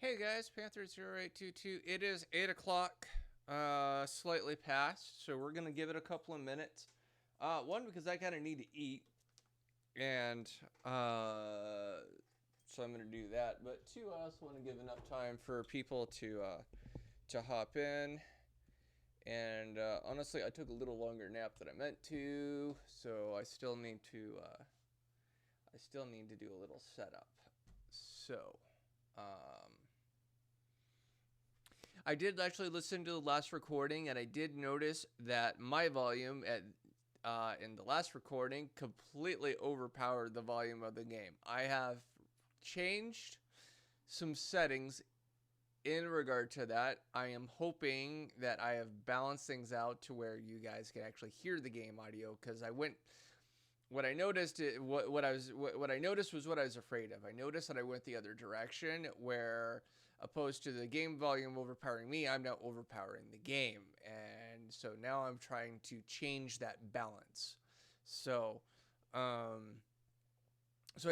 Hey guys, Panther0822. It is 8 o'clock, slightly past, so we're going to give it a couple of minutes. One, because I kind of need to eat, and so I'm going to do that. But two, I also want to give enough time for people to hop in. And honestly, I took a little longer nap than I meant to, so I still need to do a little setup. So, I did actually listen to the last recording, and I did notice that my volume in the last recording completely overpowered the volume of the game. I have changed some settings in regard to that. I am hoping that I have balanced things out to where you guys can actually hear the game audio, because what I noticed was what I was afraid of. I noticed that I went the other direction, where opposed to the game volume overpowering me, I'm now overpowering the game. And so now I'm trying to change that balance. So I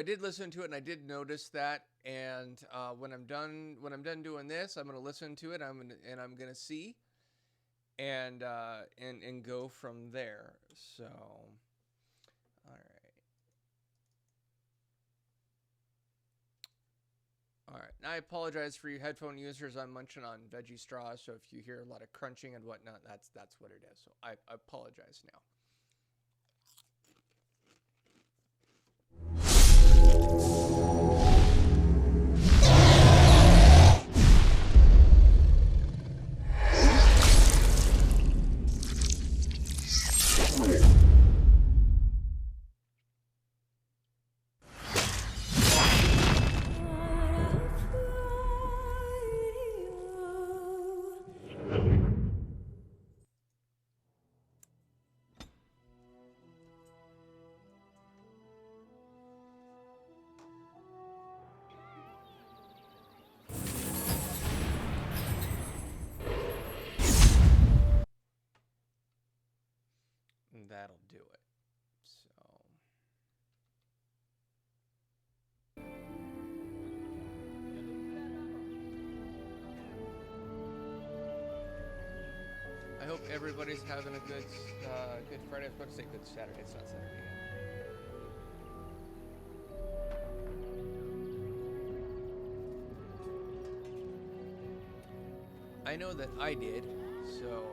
did listen to it, and I did notice that. And when I'm done doing this, I'm gonna listen to it. I'm gonna see and go from there. So, all right. All right. Now, I apologize for you headphone users. I'm munching on veggie straw, so if you hear a lot of crunching and whatnot, that's what it is. So I apologize now. That'll do it. So, I hope everybody's having a good Friday. I was about to say good Saturday. It's not Saturday yet. I know that I did. So.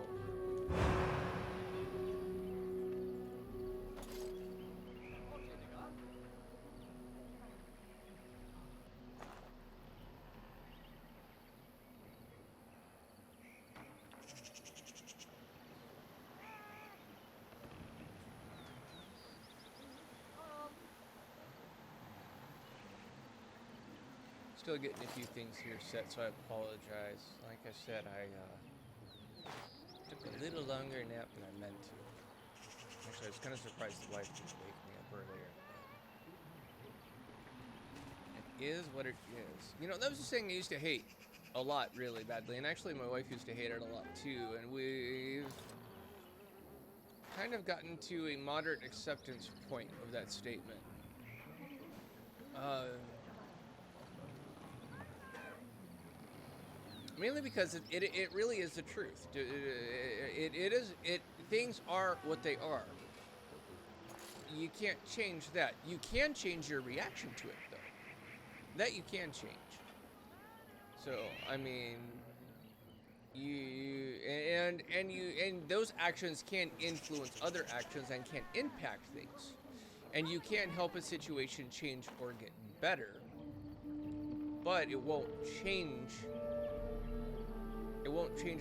Still getting a few things here set, so I apologize. Like I said, I took a little longer nap than I meant to. Actually, I was kind of surprised the wife didn't wake me up earlier. It is what it is. You know, that was the thing I used to hate a lot, really badly. And actually, my wife used to hate it a lot, too. And we've kind of gotten to a moderate acceptance point of that statement. Mainly because it really is the truth. Things are what they are. You can't change that. You can change your reaction to it, though. That you can change. So, I mean, and those actions can influence other actions and can impact things. And you can help a situation change or get better, but it won't change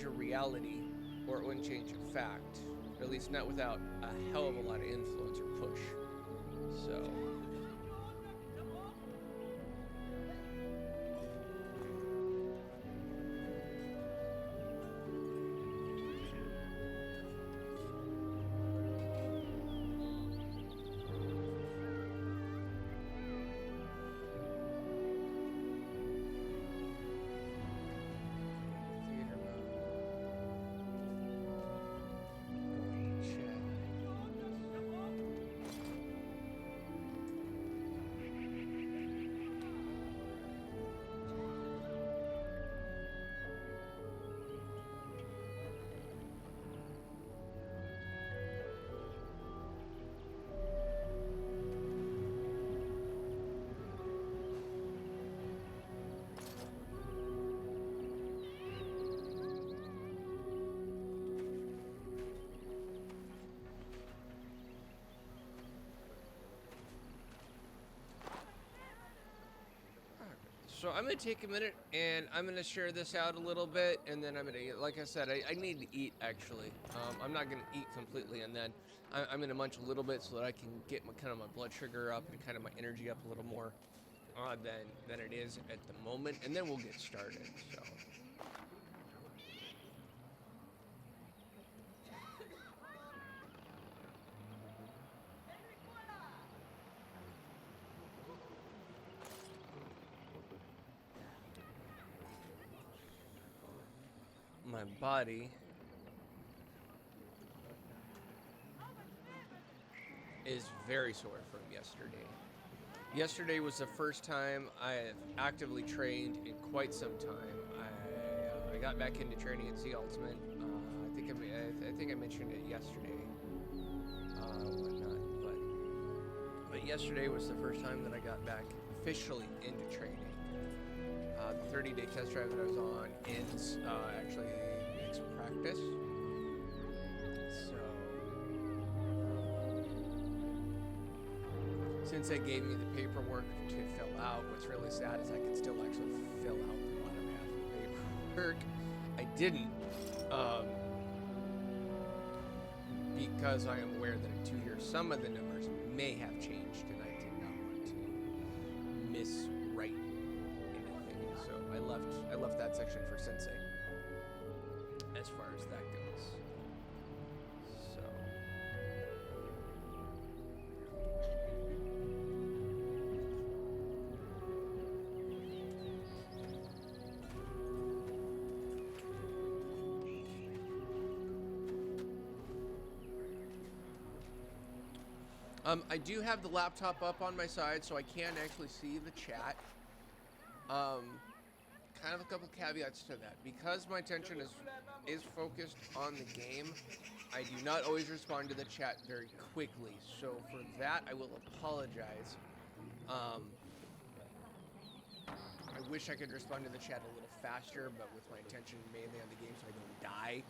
a reality, or it wouldn't change a fact, at least not without a hell of a lot of influence or push. So So I'm gonna take a minute and I'm gonna share this out a little bit, and then I'm gonna, like I said, I need to eat actually. I'm not gonna eat completely, and then I'm gonna munch a little bit so that I can get kind of my blood sugar up and kind of my energy up a little more than it is at the moment, and then we'll get started. So. My body is very sore from yesterday. Yesterday was the first time I have actively trained in quite some time. I got back into training at Z Ultimate. I think I mentioned it yesterday, whatnot. But yesterday was the first time that I got back officially into training. The 30-day test drive that I was on ends actually next practice. So since they gave me the paperwork to fill out, what's really sad is I can still actually fill out the bottom half of the paperwork. I didn't, because I am aware that in 2 years some of the numbers may have changed, and I did not want to miswrite anything. So I left that section for Sensei as far as that goes. So. I do have the laptop up on my side, so I can actually see the chat. Kind of a couple caveats to that. Because my attention is focused on the game, I do not always respond to the chat very quickly. So for that, I will apologize. I wish I could respond to the chat a little faster, but with my attention mainly on the game so I don't die,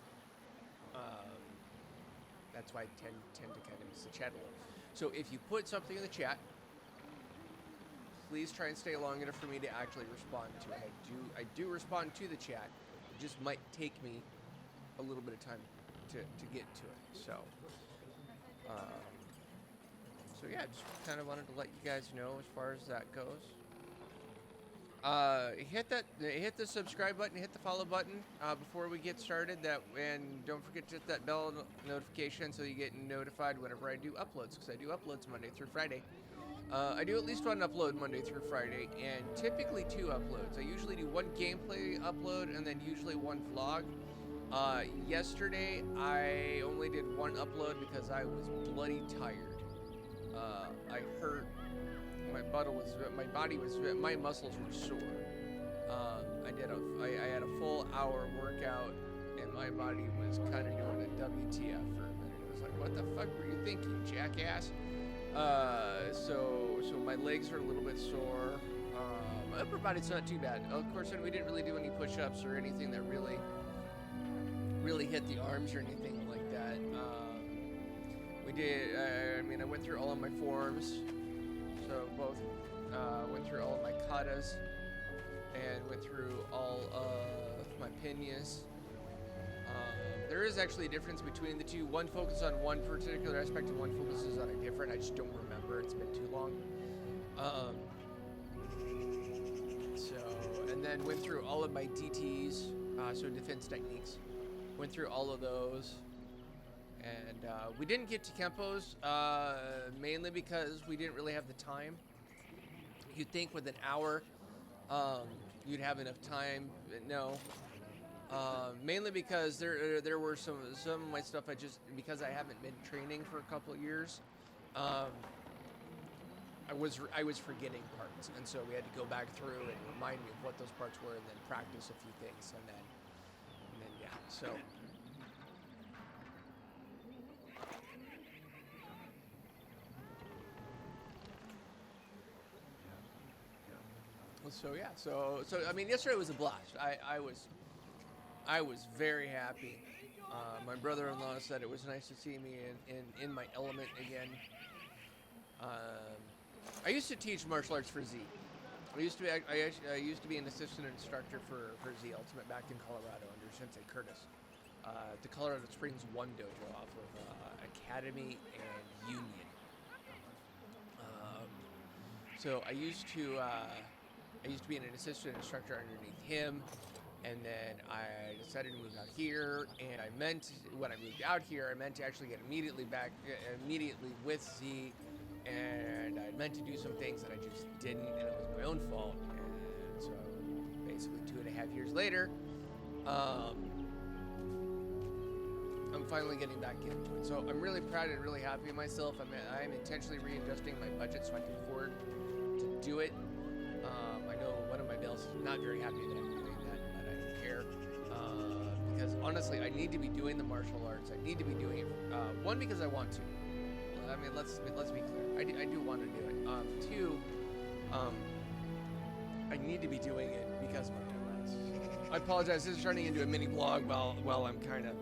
that's why I tend to kind of miss the chat a little. So if you put something in the chat, please try and stay long enough for me to actually respond to it. I do respond to the chat. It just might take me a little bit of time to get to it. So yeah, just kind of wanted to let you guys know as far as that goes. Hit the subscribe button, hit the follow button before we get started. And don't forget to hit that bell notification so you get notified whenever I do uploads, because I do uploads Monday through Friday. I do at least one upload Monday through Friday, and typically 2 uploads. I usually do 1 gameplay upload and then usually 1 vlog. Yesterday I only did 1 upload because I was bloody tired. I hurt. My muscles were sore. I had a full hour workout, and my body was kind of doing a WTF for a minute. It was like, what the fuck were you thinking, jackass? So my legs are a little bit sore. My upper body's not too bad. Of course, we didn't really do any push-ups or anything that really hit the arms or anything like that. We did. I went through all of my forms. So both went through all of my katas and went through all of my piñas. There is actually a difference between the two. One focuses on one particular aspect and one focuses on a different. I just don't remember. It's been too long. And then went through all of my DTs, so defense techniques. Went through all of those. And we didn't get to Kempos, mainly because we didn't really have the time. You'd think with an hour, you'd have enough time, but no. Mainly because there were some of my stuff because I haven't been training for a couple of years, I was forgetting parts, and so we had to go back through and remind me of what those parts were, and then practice a few things, and then yeah, so. So yeah, so yesterday was a blast. I was very happy. My brother-in-law said it was nice to see me in my element again. I used to teach martial arts for Z. I used to be an assistant instructor for Z Ultimate back in Colorado under Sensei Curtis. The Colorado Springs 1 dojo off of Academy and Union. So I used to be an assistant instructor underneath him, and then I decided to move out here. And when I moved out here, I meant to actually get immediately with Z, and I meant to do some things that I just didn't, and it was my own fault. And so basically 2.5 years later, I'm finally getting back into it. So I'm really proud and really happy with myself. I'm intentionally readjusting my budget so I can afford to do it. I know one of my bills is not very happy that I'm doing that, but I don't care. Because honestly, I need to be doing the martial arts. I need to be doing it. One, because I want to. I mean, let's be clear. I do want to do it. Two, I need to be doing it because of my MS. I apologize. This is turning into a mini vlog while I'm kind of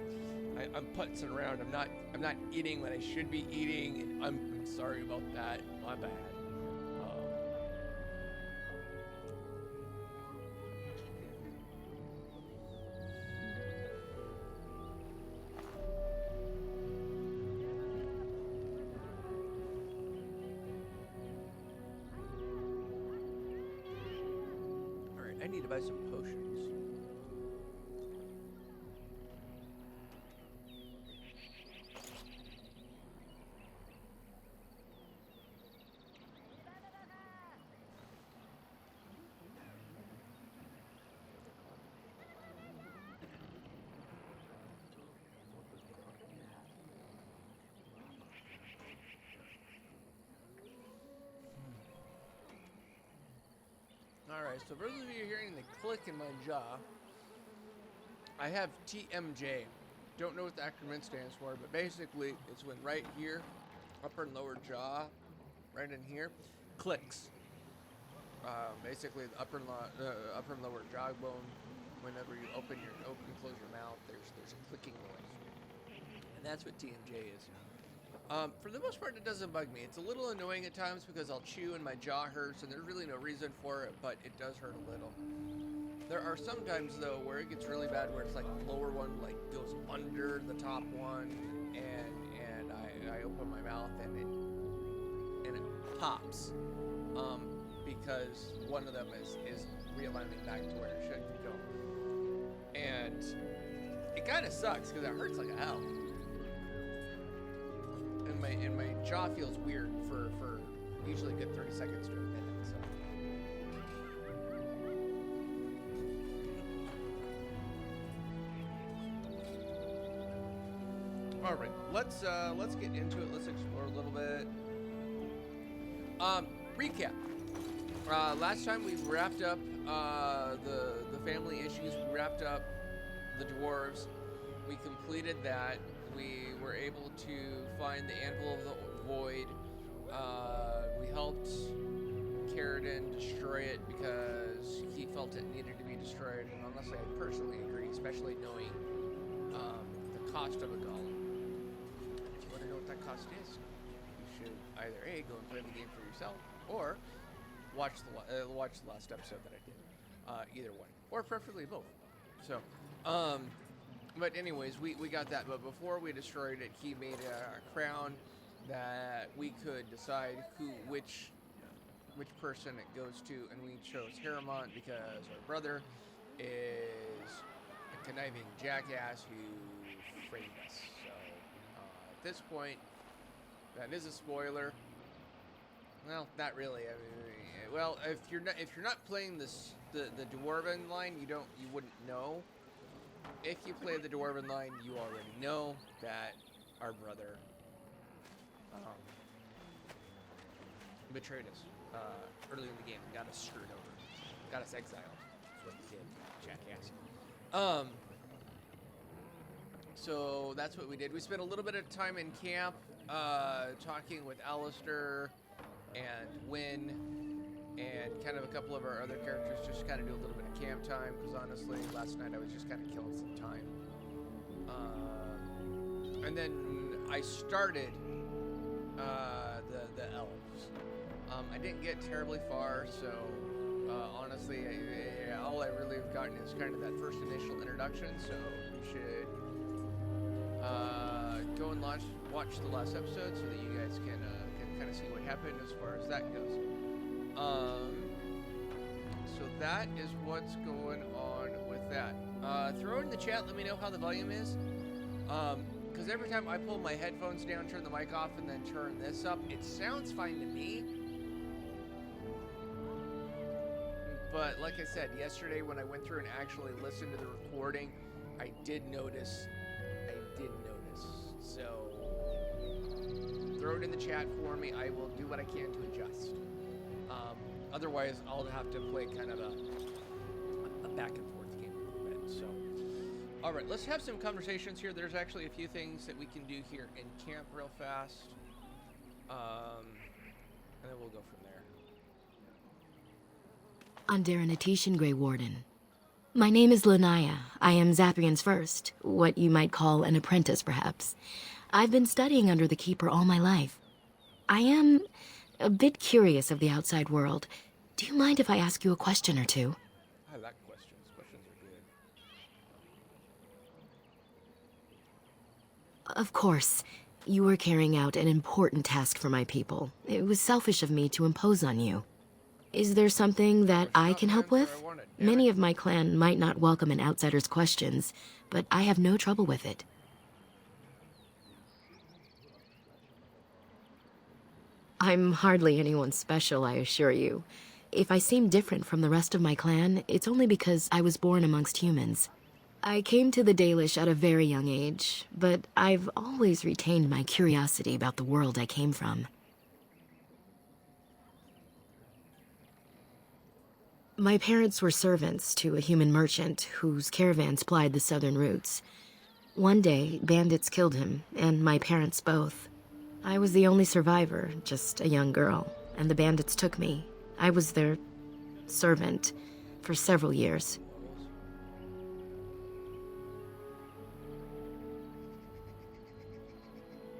I'm putzing around. I'm not eating what I should be eating, and I'm sorry about that. My bad. All right, I need to buy some potions. Alright, so for those of you hearing the click in my jaw, I have TMJ. Don't know what the acronym stands for, but basically it's when right here, upper and lower jaw, right in here, clicks. Basically the upper and lower jawbone, whenever you open and close your mouth, there's a clicking noise. And that's what TMJ is. For the most part, it doesn't bug me. It's a little annoying at times because I'll chew and my jaw hurts, and there's really no reason for it, but it does hurt a little. There are some times, though, where it gets really bad, where it's like the lower one like goes under the top one, and I open my mouth and it pops, because one of them is realigning back to where it should go, and it kind of sucks because it hurts like hell. And my jaw feels weird for usually a good 30 seconds to a minute. So, all right, let's get into it. Let's explore a little bit. Recap. Last time we wrapped up the family issues. We wrapped up the dwarves. We completed that. We were able to find the Anvil of the Void. We helped Carradine destroy it because he felt it needed to be destroyed, and honestly, I personally agree, especially knowing the cost of a golem. If you want to know what that cost is, you should either A, go and play the game for yourself, or watch the last episode that I did. Either one, or preferably both. So, but anyways, we got that. But before we destroyed it, he made a crown that we could decide which person it goes to, and we chose Haramont because our brother is a conniving jackass who framed us. So at this point, that is a spoiler. Well, not really. I mean, well, if you're not playing the Dwarven line, you wouldn't know. If you play the Dwarven line, you already know that our brother betrayed us early in the game, got us screwed over, got us exiled. That's what he did, jackass. So that's what we did. We spent a little bit of time in camp talking with Alistair and Wynn and kind of a couple of our other characters, just kind of do a little bit of camp time, because honestly, last night I was just kind of killing some time. And then I started the elves. I didn't get terribly far, so Honestly, all I really have gotten is kind of that first initial introduction, so you should go and watch the last episode so that you guys can kind of see what happened as far as that goes. So that is what's going on with that. Throw it in the chat, let me know how the volume is. Because every time I pull my headphones down, turn the mic off, and then turn this up, it sounds fine to me. But like I said, yesterday when I went through and actually listened to the recording, I did notice. So throw it in the chat for me. I will do what I can to adjust. Otherwise, I'll have to play kind of a back and forth game a little bit. So, all right, let's have some conversations here. There's actually a few things that we can do here in camp real fast. And then we'll go from there. Underanitation, Grey Warden. My name is Lanaya. I am Zathrian's first, what you might call an apprentice, perhaps. I've been studying under the Keeper all my life. I am a bit curious of the outside world. Do you mind if I ask you a question or two? I like questions. Questions are good. Of course. You were carrying out an important task for my people. It was selfish of me to impose on you. Is there something that I can help with? Many of my clan might not welcome an outsider's questions, but I have no trouble with it. I'm hardly anyone special, I assure you. If I seem different from the rest of my clan, it's only because I was born amongst humans. I came to the Dalish at a very young age, but I've always retained my curiosity about the world I came from. My parents were servants to a human merchant whose caravans plied the southern routes. One day, bandits killed him, and my parents both. I was the only survivor, just a young girl, and the bandits took me. I was their servant for several years.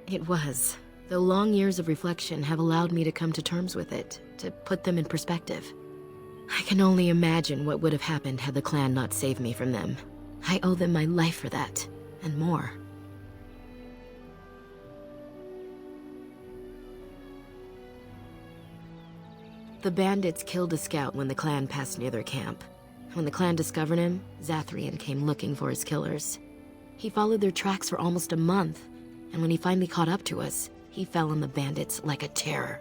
It was, though long years of reflection have allowed me to come to terms with it, to put them in perspective. I can only imagine what would have happened had the clan not saved me from them. I owe them my life for that, and more. The bandits killed a scout when the clan passed near their camp. When the clan discovered him, Zathrian came looking for his killers. He followed their tracks for almost a month, and when he finally caught up to us, he fell on the bandits like a terror.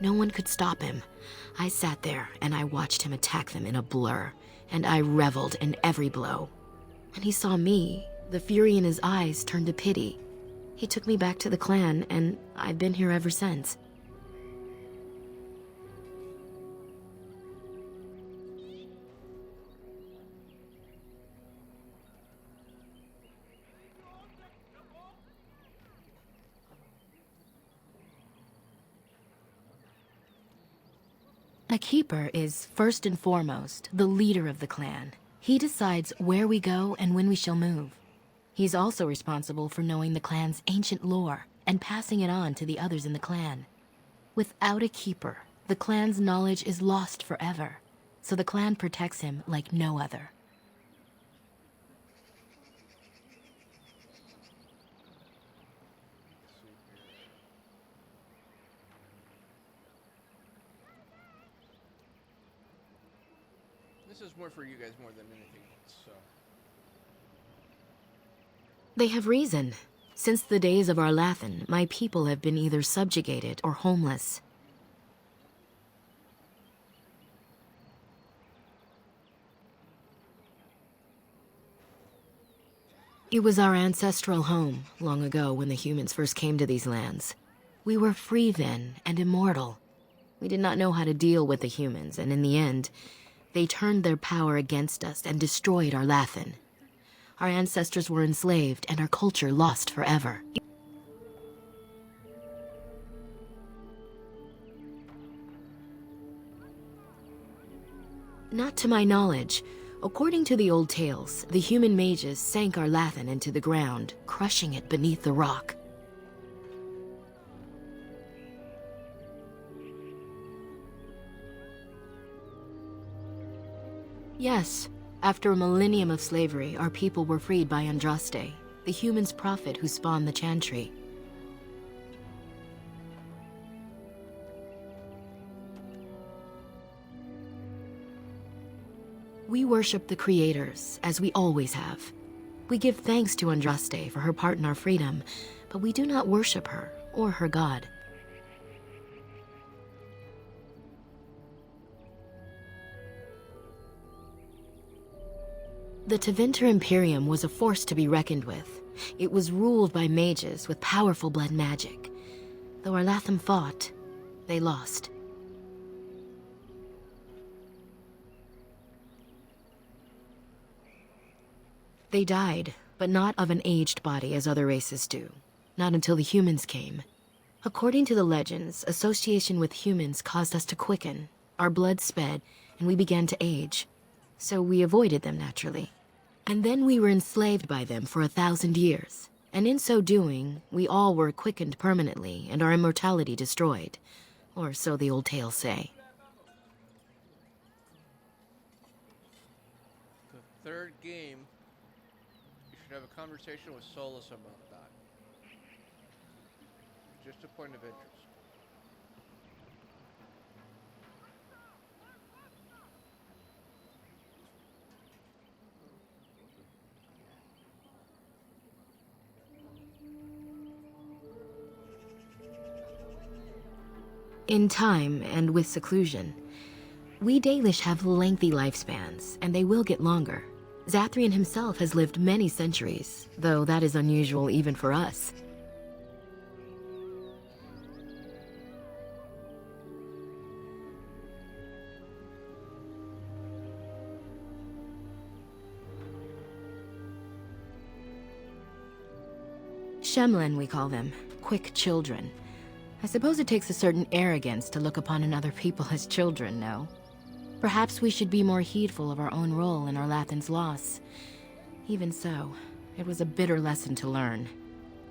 No one could stop him. I sat there and I watched him attack them in a blur, and I reveled in every blow. When he saw me, the fury in his eyes turned to pity. He took me back to the clan, and I've been here ever since. A keeper is, first and foremost, the leader of the clan. He decides where we go and when we shall move. He's also responsible for knowing the clan's ancient lore and passing it on to the others in the clan. Without a keeper, the clan's knowledge is lost forever, so the clan protects him like no other. This is more for you guys more than anything else, so. They have reason. Since the days of Arlathan, my people have been either subjugated or homeless. It was our ancestral home, long ago when the humans first came to these lands. We were free then, and immortal. We did not know how to deal with the humans, and in the end, they turned their power against us and destroyed Arlathan. Our ancestors were enslaved, and our culture lost forever. Not to my knowledge. According to the old tales, the human mages sank Arlathan into the ground, crushing it beneath the rock. Yes. After a millennium of slavery, our people were freed by Andraste, the human's prophet who spawned the Chantry. We worship the creators, as we always have. We give thanks to Andraste for her part in our freedom, but we do not worship her or her god. The Tevinter Imperium was a force to be reckoned with. It was ruled by mages with powerful blood magic. Though our Latham fought, they lost. They died, but not of an aged body as other races do. Not until the humans came. According to the legends, association with humans caused us to quicken. Our blood sped, and we began to age. So we avoided them naturally. And then we were enslaved by them for 1,000 years. And in so doing, we all were quickened permanently and our immortality destroyed. Or so the old tales say. The third game, you should have a conversation with Solus about that. Just a point of interest. In time, and with seclusion, we Dalish have lengthy lifespans, and they will get longer. Zathrian himself has lived many centuries, though that is unusual even for us. Shemlin, we call them. Quick children. I suppose it takes a certain arrogance to look upon another people as children, no? Perhaps we should be more heedful of our own role in our Lathan's loss. Even so, it was a bitter lesson to learn.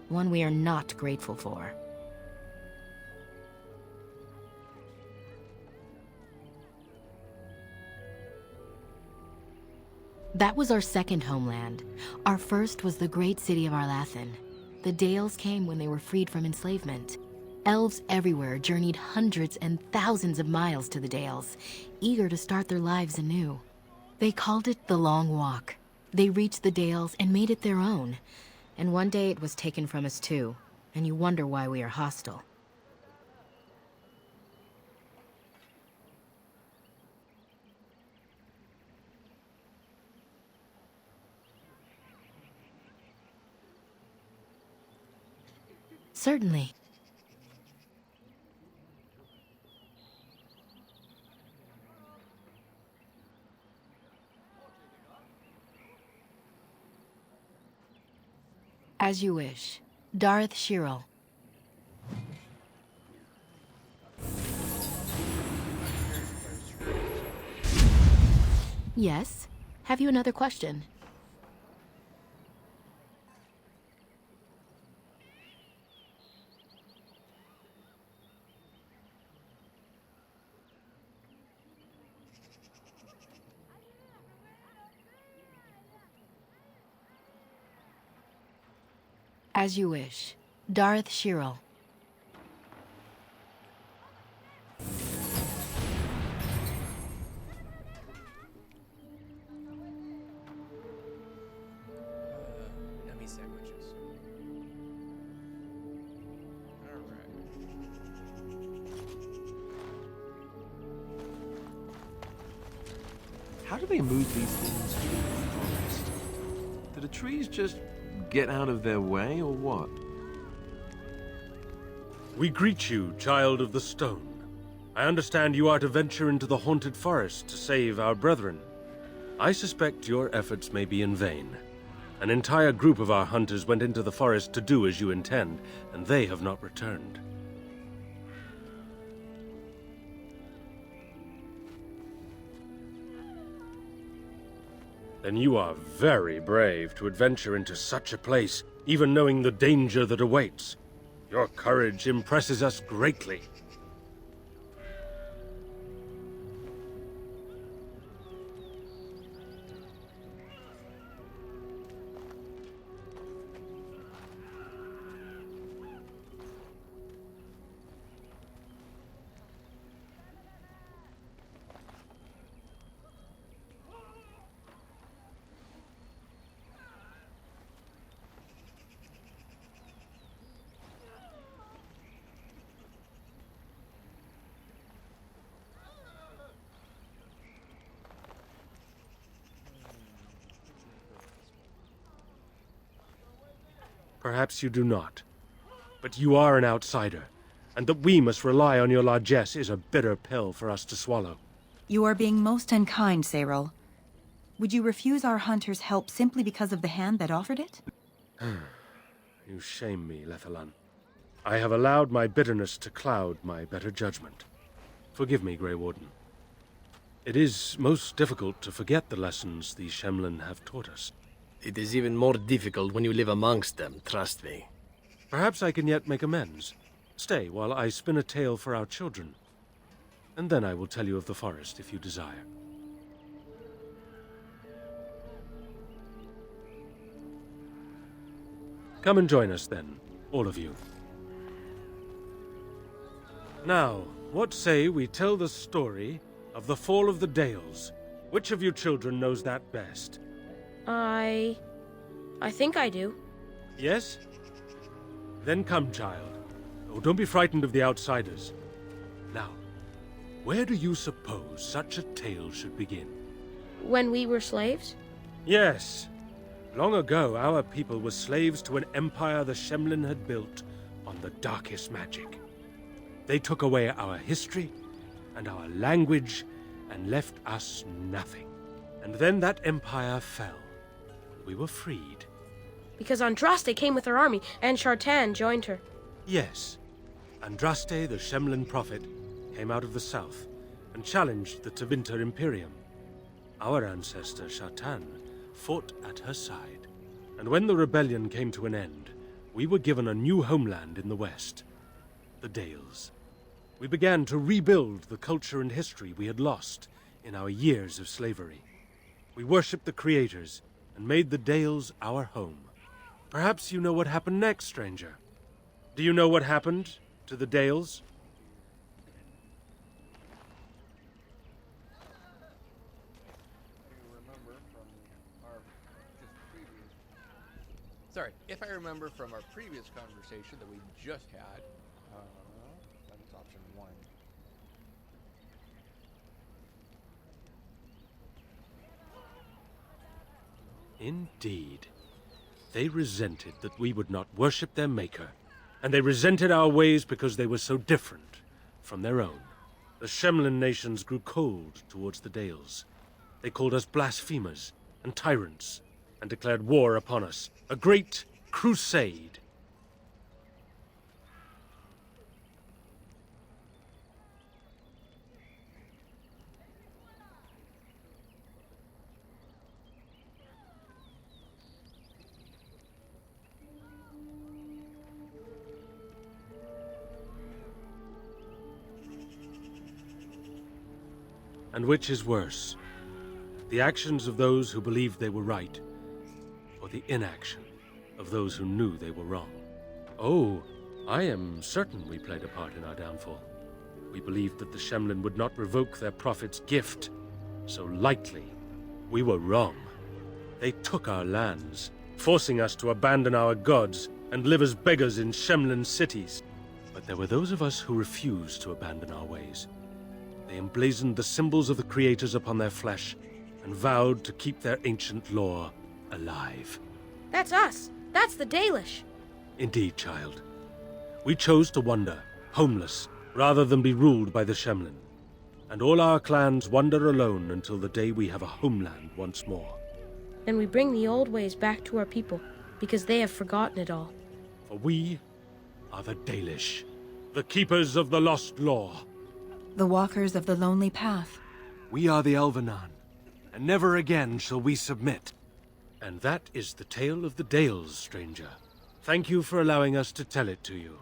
One we are not grateful for. That was our second homeland. Our first was the great city of Arlathan. The Dales came when they were freed from enslavement. Elves everywhere journeyed hundreds and thousands of miles to the Dales, eager to start their lives anew. They called it the Long Walk. They reached the Dales and made it their own. And one day it was taken from us too, and you wonder why we are hostile. Certainly. As you wish. Darth Shirel. Yes? Have you another question? As you wish. Darth Shirel. Yummy sandwiches. Alright. How do they move these things through the forest? Do the trees just get out of their way, or what? We greet you, child of the stone. I understand you are to venture into the haunted forest to save our brethren. I suspect your efforts may be in vain. An entire group of our hunters went into the forest to do as you intend, and they have not returned. Then you are very brave to adventure into such a place, even knowing the danger that awaits. Your courage impresses us greatly. Perhaps you do not. But you are an outsider, and that we must rely on your largesse is a bitter pill for us to swallow. You are being most unkind, Cyril. Would you refuse our hunter's help simply because of the hand that offered it? You shame me, Lethalan. I have allowed my bitterness to cloud my better judgment. Forgive me, Grey Warden. It is most difficult to forget the lessons the Shemlin have taught us. It is even more difficult when you live amongst them, trust me. Perhaps I can yet make amends. Stay while I spin a tale for our children. And then I will tell you of the forest if you desire. Come and join us then, all of you. Now, what say we tell the story of the fall of the Dales? Which of you children knows that best? I think I do. Yes? Then come, child. Oh, don't be frightened of the outsiders. Now, where do you suppose such a tale should begin? When we were slaves? Yes. Long ago, our people were slaves to an empire the Shemlin had built on the darkest magic. They took away our history and our language and left us nothing. And then that empire fell. We were freed. Because Andraste came with her army, and Shartan joined her. Yes. Andraste, the Shemlin prophet, came out of the south and challenged the Tevinter Imperium. Our ancestor, Shartan, fought at her side. And when the rebellion came to an end, we were given a new homeland in the west, the Dales. We began to rebuild the culture and history we had lost in our years of slavery. We worshipped the creators and made the Dales our home. Perhaps you know what happened next, stranger. Do you know what happened to the Dales? If I remember from our previous conversation that we just had, that's option 1. Indeed. They resented that we would not worship their maker, and they resented our ways because they were so different from their own. The Shemlin nations grew cold towards the Dales. They called us blasphemers and tyrants, and declared war upon us, a great crusade. And which is worse, the actions of those who believed they were right, or the inaction of those who knew they were wrong? Oh, I am certain we played a part in our downfall. We believed that the Shemlin would not revoke their prophet's gift so lightly. We were wrong. They took our lands, forcing us to abandon our gods and live as beggars in Shemlin cities. But there were those of us who refused to abandon our ways. They emblazoned the symbols of the creators upon their flesh and vowed to keep their ancient lore alive. That's us. That's the Dalish. Indeed, child. We chose to wander, homeless, rather than be ruled by the Shemlin. And all our clans wander alone until the day we have a homeland once more. Then we bring the old ways back to our people, because they have forgotten it all. For we are the Dalish, the keepers of the lost lore. The walkers of the lonely path. We are the Elvenan, and never again shall we submit. And that is the tale of the Dales, stranger. Thank you for allowing us to tell it to you.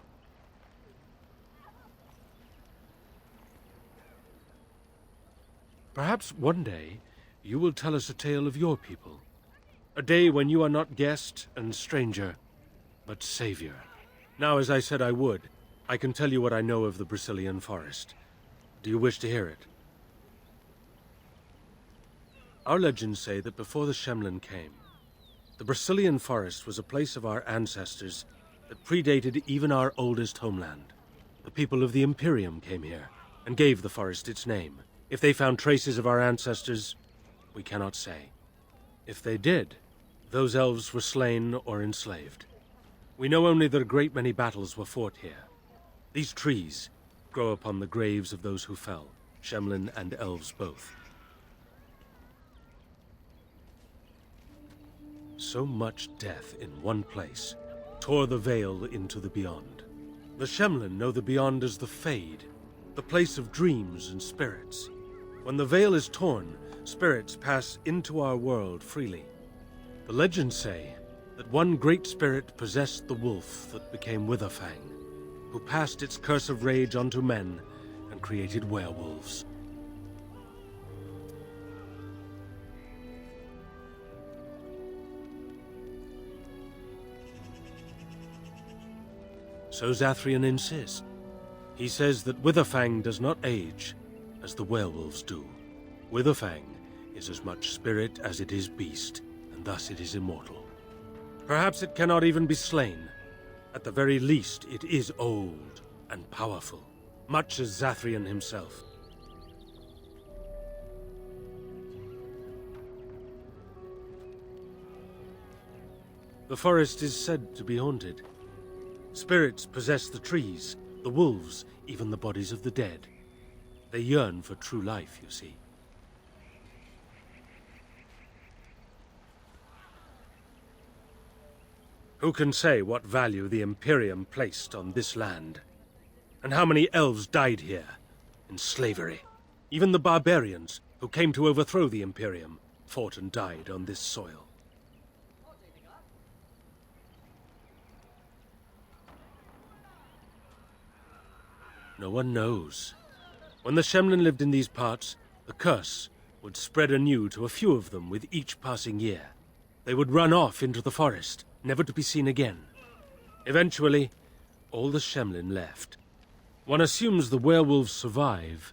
Perhaps one day you will tell us a tale of your people. A day when you are not guest and stranger, but savior. Now, as I said I would, I can tell you what I know of the Brazilian forest. Do you wish to hear it? Our legends say that before the Shemlin came, the Brazilian forest was a place of our ancestors that predated even our oldest homeland. The people of the Imperium came here and gave the forest its name. If they found traces of our ancestors, we cannot say. If they did, those elves were slain or enslaved. We know only that a great many battles were fought here. These trees grow upon the graves of those who fell, Shemlin and elves both. So much death in one place tore the veil into the beyond. The Shemlin know the beyond as the Fade, the place of dreams and spirits. When the veil is torn, spirits pass into our world freely. The legends say that one great spirit possessed the wolf that became Witherfang, who passed its curse of rage onto men and created werewolves. So Zathrian insists. He says that Witherfang does not age as the werewolves do. Witherfang is as much spirit as it is beast, and thus it is immortal. Perhaps it cannot even be slain. At the very least, it is old and powerful, much as Zathrian himself. The forest is said to be haunted. Spirits possess the trees, the wolves, even the bodies of the dead. They yearn for true life, you see. Who can say what value the Imperium placed on this land? And how many elves died here, in slavery? Even the barbarians, who came to overthrow the Imperium, fought and died on this soil. No one knows. When the Shemlin lived in these parts, the curse would spread anew to a few of them with each passing year. They would run off into the forest, never to be seen again. Eventually, all the Shemlin left. One assumes the werewolves survive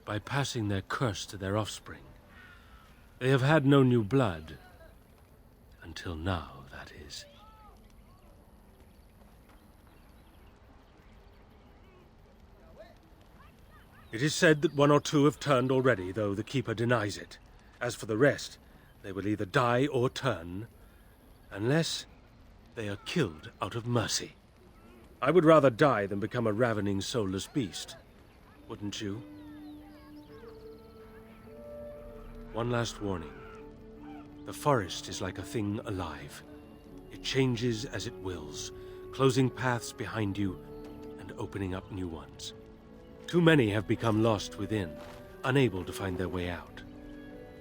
by passing their curse to their offspring. They have had no new blood. Until now, that is. It is said that one or two have turned already, though the Keeper denies it. As for the rest, they will either die or turn, unless they are killed out of mercy. I would rather die than become a ravening, soulless beast. Wouldn't you? One last warning. The forest is like a thing alive. It changes as it wills, closing paths behind you and opening up new ones. Too many have become lost within, unable to find their way out.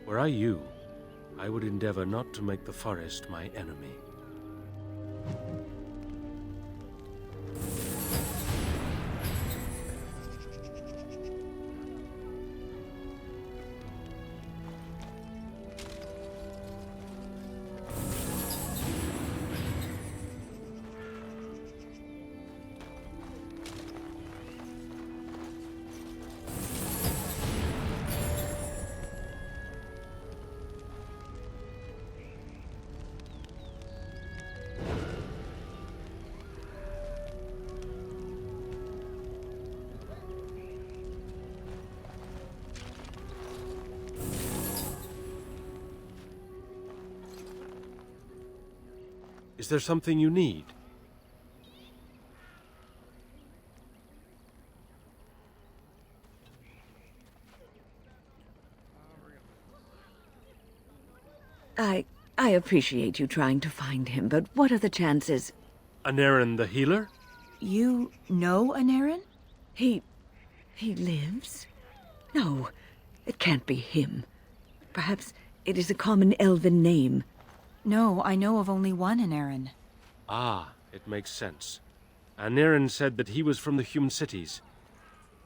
Were I you, I would endeavor not to make the forest my enemy. Is there something you need? I appreciate you trying to find him, but what are the chances? Anarin the healer? You know Anarin? He lives? No, it can't be him. Perhaps it is a common elven name. No, I know of only one Anarin. Ah, it makes sense. Anarin said that he was from the human cities.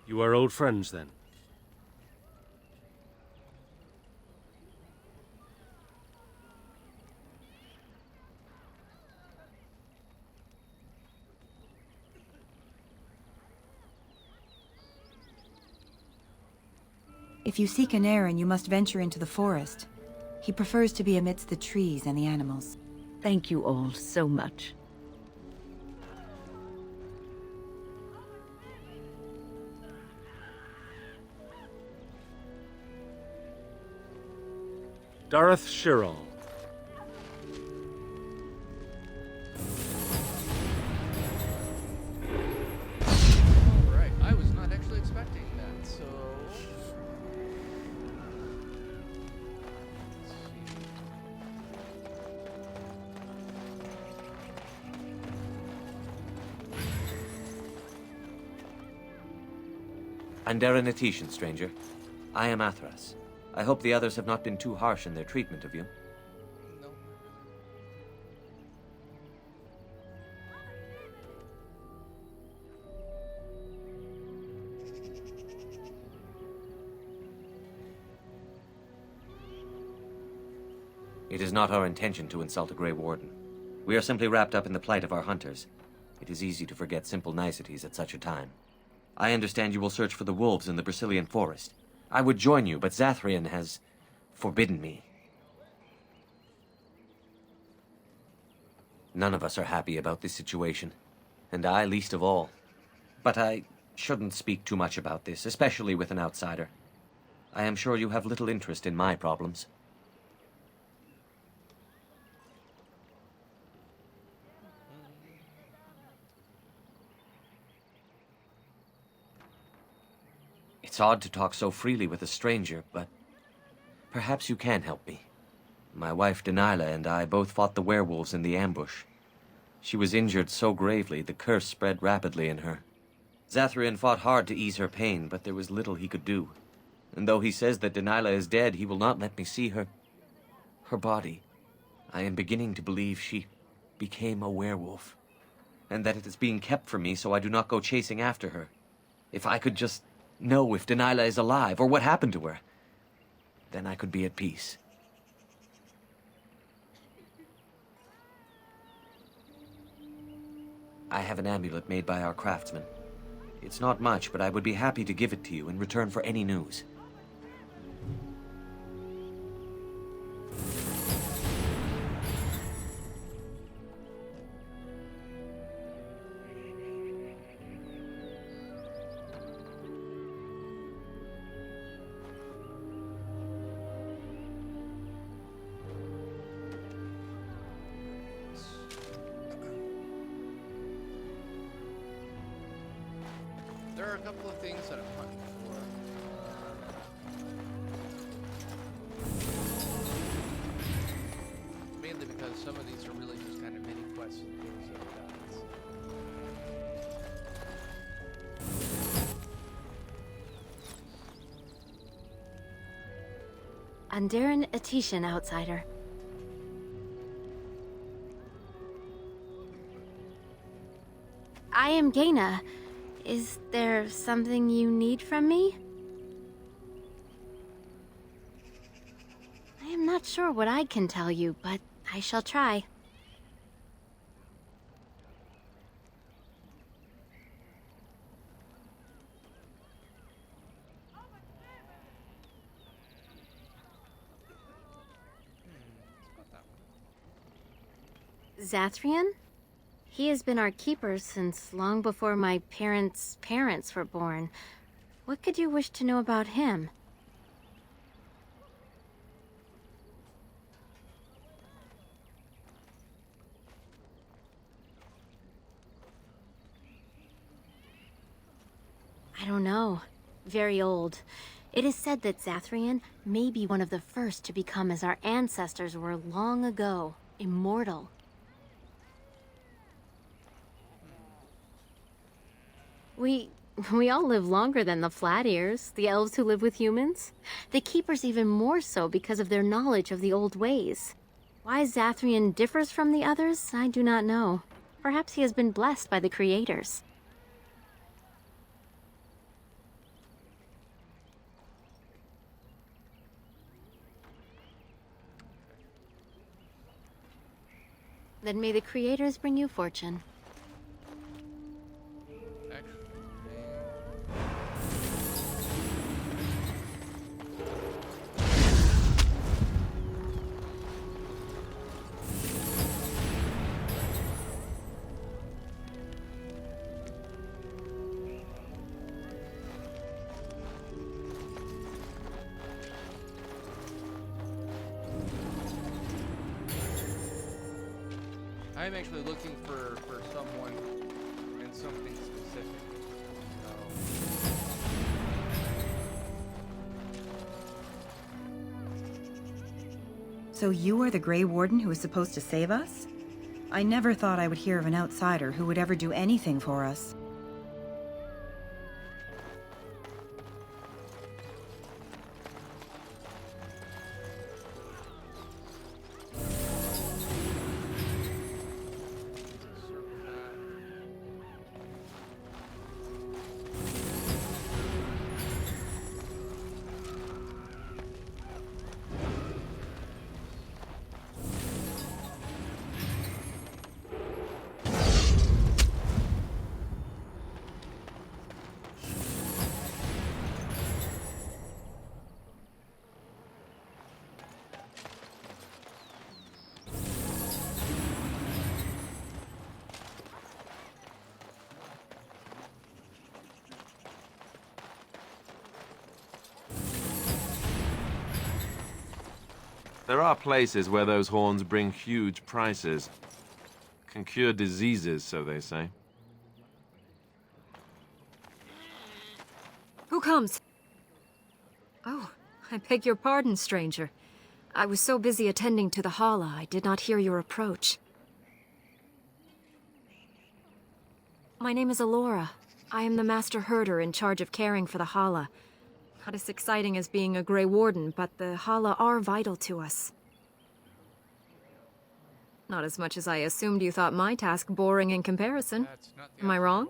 You are old friends, then? If you seek Anarin, you must venture into the forest. He prefers to be amidst the trees and the animals. Thank you all so much. Dareth Shirol. Panther0822, stranger. I am Athras. I hope the others have not been too harsh in their treatment of you. No. It is not our intention to insult a Grey Warden. We are simply wrapped up in the plight of our hunters. It is easy to forget simple niceties at such a time. I understand you will search for the wolves in the Brazilian forest. I would join you, but Zathrian has forbidden me. None of us are happy about this situation, and I least of all. But I shouldn't speak too much about this, especially with an outsider. I am sure you have little interest in my problems. It's odd to talk so freely with a stranger, but perhaps you can help me. My wife Delilah and I both fought the werewolves in the ambush. She was injured so gravely, the curse spread rapidly in her. Zathrian fought hard to ease her pain, but there was little he could do. And though he says that Delilah is dead, he will not let me see her body. I am beginning to believe she became a werewolf, and that it is being kept from me so I do not go chasing after her. If I could just know if Delilah is alive, or what happened to her, then I could be at peace. I have an amulet made by our craftsman. It's not much, but I would be happy to give it to you in return for any news. There are a couple of things that I'm hunting for. Mainly because some of these are really just kind of mini quests and things that I've done. Panther0822, outsider. I am Gaina. Is there something you need from me? I am not sure what I can tell you, but I shall try. Zathrian? He has been our keeper since long before my parents' parents were born. What could you wish to know about him? I don't know. Very old. It is said that Zathrian may be one of the first to become as our ancestors were long ago, immortal. We all live longer than the Flat Ears, the elves who live with humans. The Keepers even more so because of their knowledge of the old ways. Why Zathrian differs from the others, I do not know. Perhaps he has been blessed by the creators. Then may the creators bring you fortune. I'm actually looking for someone and something specific. So you are the Grey Warden who is supposed to save us? I never thought I would hear of an outsider who would ever do anything for us. There are places where those horns bring huge prices. Can cure diseases, so they say. Who comes? Oh, I beg your pardon, stranger. I was so busy attending to the Hala, I did not hear your approach. My name is Alora. I am the Master Herder in charge of caring for the Hala. Not as exciting as being a Grey Warden, but the Hala are vital to us. Not as much as I assumed you thought my task boring in comparison. Am I wrong?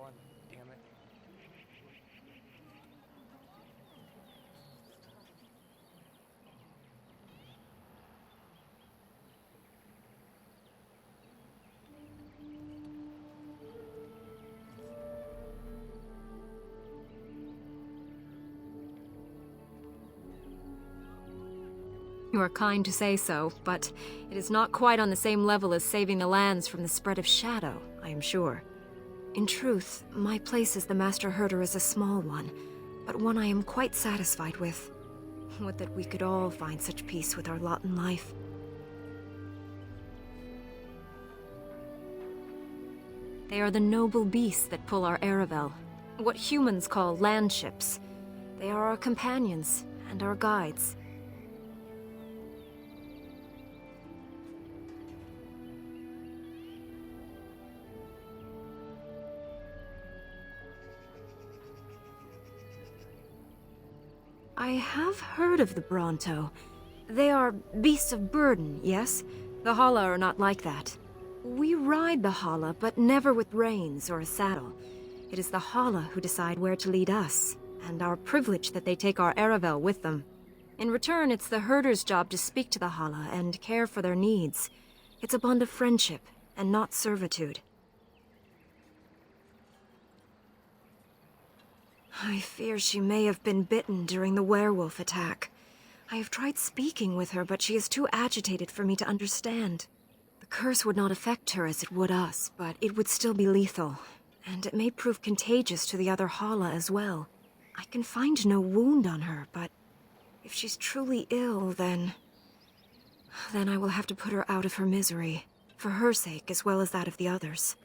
You are kind to say so, but it is not quite on the same level as saving the lands from the spread of shadow, I am sure. In truth, my place as the Master Herder is a small one, but one I am quite satisfied with. Would that we could all find such peace with our lot in life. They are the noble beasts that pull our Aravel, what humans call land ships. They are our companions and our guides. I have heard of the Bronto. They are beasts of burden, yes? The Hala are not like that. We ride the Hala, but never with reins or a saddle. It is the Hala who decide where to lead us, and our privilege that they take our Aravel with them. In return, it's the herder's job to speak to the Hala and care for their needs. It's a bond of friendship, and not servitude. I fear she may have been bitten during the werewolf attack. I have tried speaking with her, but she is too agitated for me to understand. The curse would not affect her as it would us, but it would still be lethal, and it may prove contagious to the other Hala as well. I can find no wound on her, but if she's truly ill, then I will have to put her out of her misery, for her sake as well as that of the others.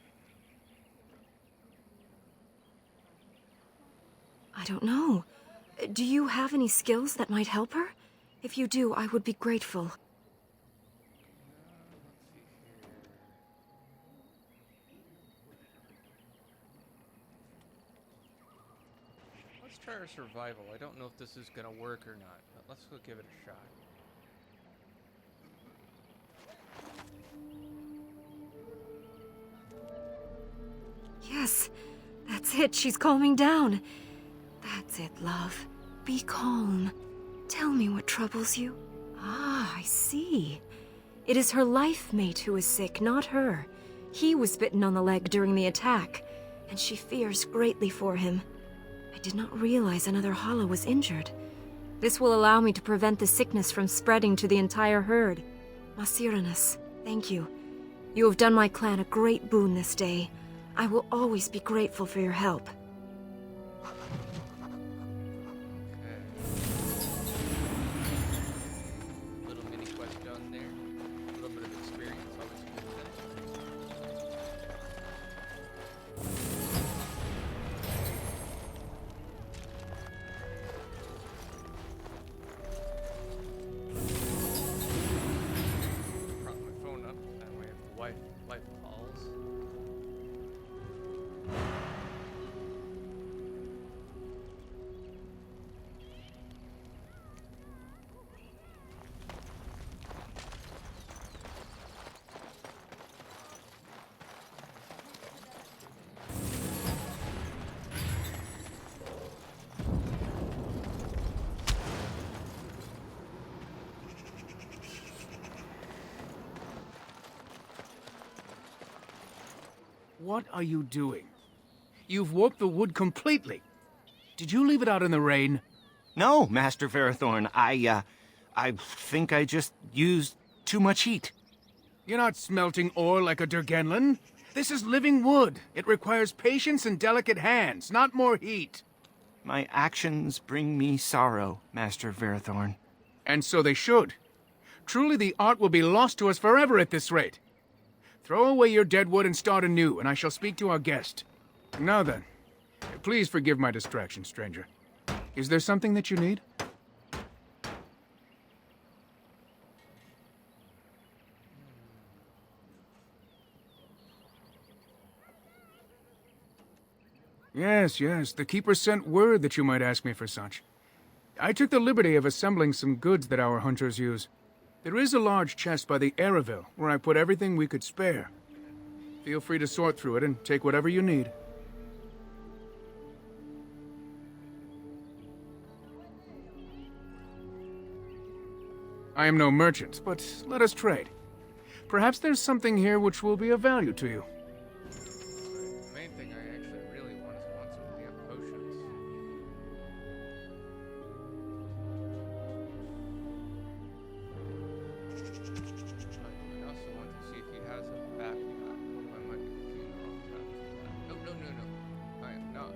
I don't know. Do you have any skills that might help her? If you do, I would be grateful. Let's try our survival. I don't know if this is gonna work or not, but let's go give it a shot. Yes, that's it. She's calming down. That's it, love. Be calm. Tell me what troubles you. Ah, I see. It is her life mate who is sick, not her. He was bitten on the leg during the attack, and she fears greatly for him. I did not realize another Hala was injured. This will allow me to prevent the sickness from spreading to the entire herd. Masiranus, thank you. You have done my clan a great boon this day. I will always be grateful for your help. What are you doing? You've warped the wood completely. Did you leave it out in the rain? No, Master Ferrothorn. I think I just used too much heat. You're not smelting ore like a Durgenlin. This is living wood. It requires patience and delicate hands, not more heat. My actions bring me sorrow, Master Ferrothorn. And so they should. Truly, the art will be lost to us forever at this rate. Throw away your dead wood and start anew, and I shall speak to our guest. Now then, please forgive my distraction, stranger. Is there something that you need? Yes, yes, the Keeper sent word that you might ask me for such. I took the liberty of assembling some goods that our hunters use. There is a large chest by the Araville, where I put everything we could spare. Feel free to sort through it and take whatever you need. I am no merchant, but let us trade. Perhaps there's something here which will be of value to you. The main thing I actually really want is some of the potions. I also want to see if he has a backpack. I might be looking the wrong time for that. No. I am not.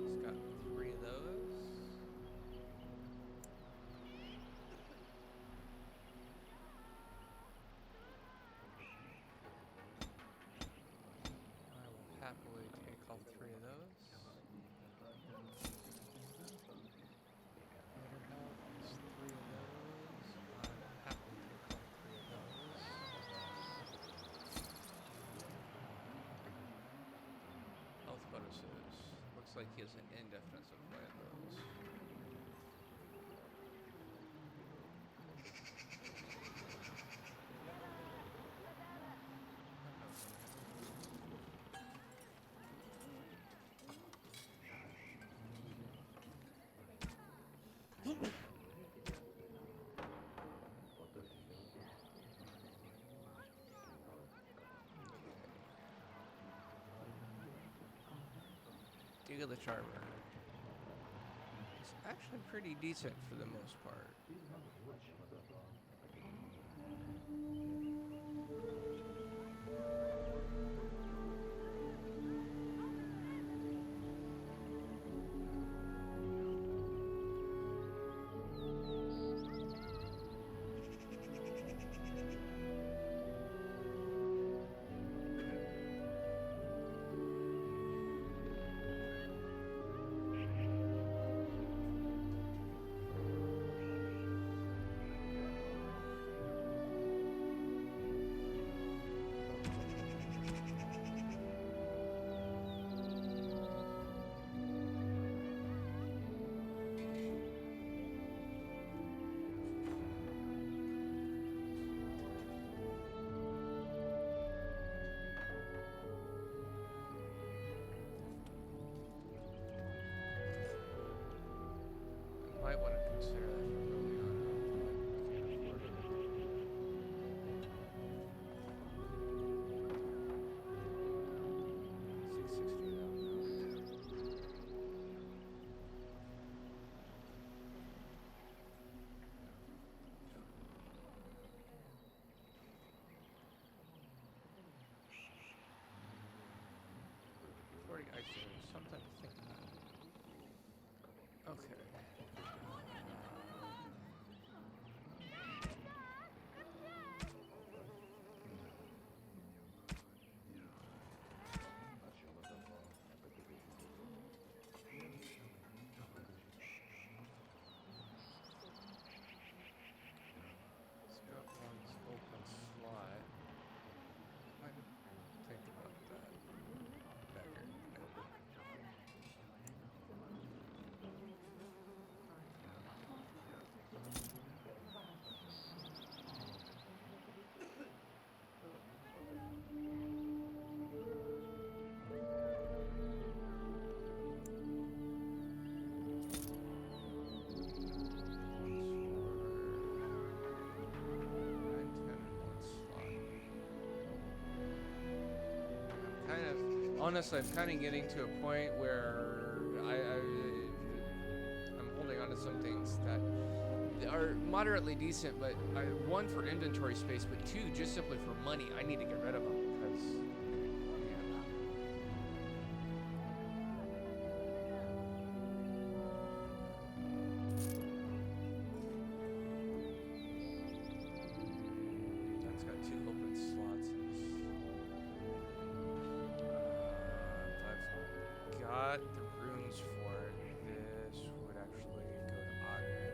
It's got 3 of those. I will happily take all 3 of those. Better help is 3 of those. I will happily take all 3 of those. Health bonuses. Looks like he has an indefinite supply of those. Dig of the Charmer. It's actually pretty decent for the most part. Might want to consider that for early on. Can't afford it. 660. Actually, there's something to think about. Okay. It's got one open slot. Might think about that. Better. Honestly, I'm kind of getting to a point where I'm holding on to some things that are moderately decent, but one for inventory space, but two just simply for money. I need to get rid of them because. That's got 2 open slots. If I've got the runes for it, this would actually go to Auden.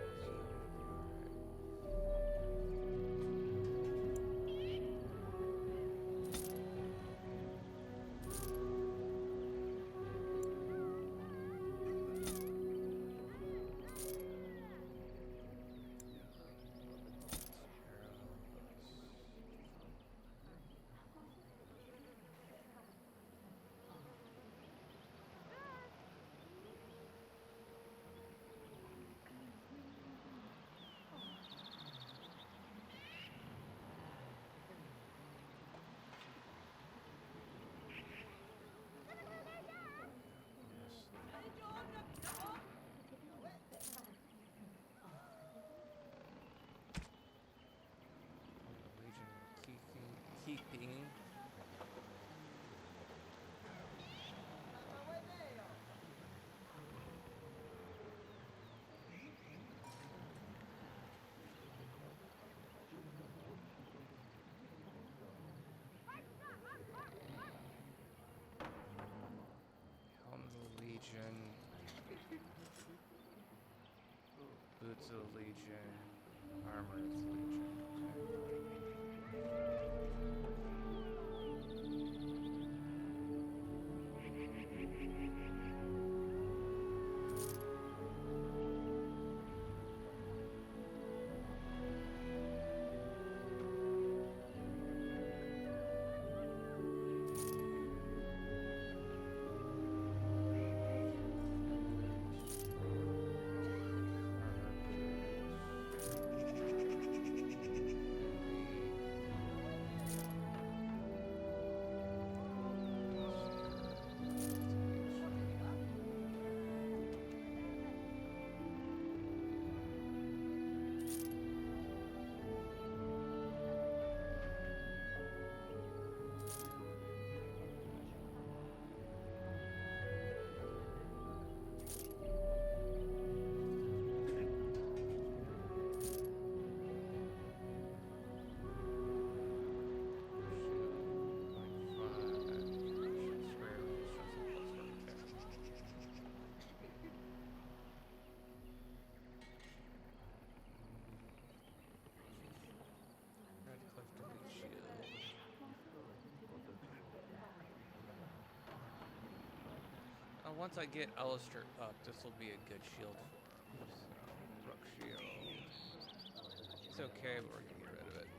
Keeping. Helm of the Legion. Boots of the Legion. Armor of the Legion. Once I get Alistair up, this will be a good shield. So, Rook shield. It's okay, but we're gonna get rid of it.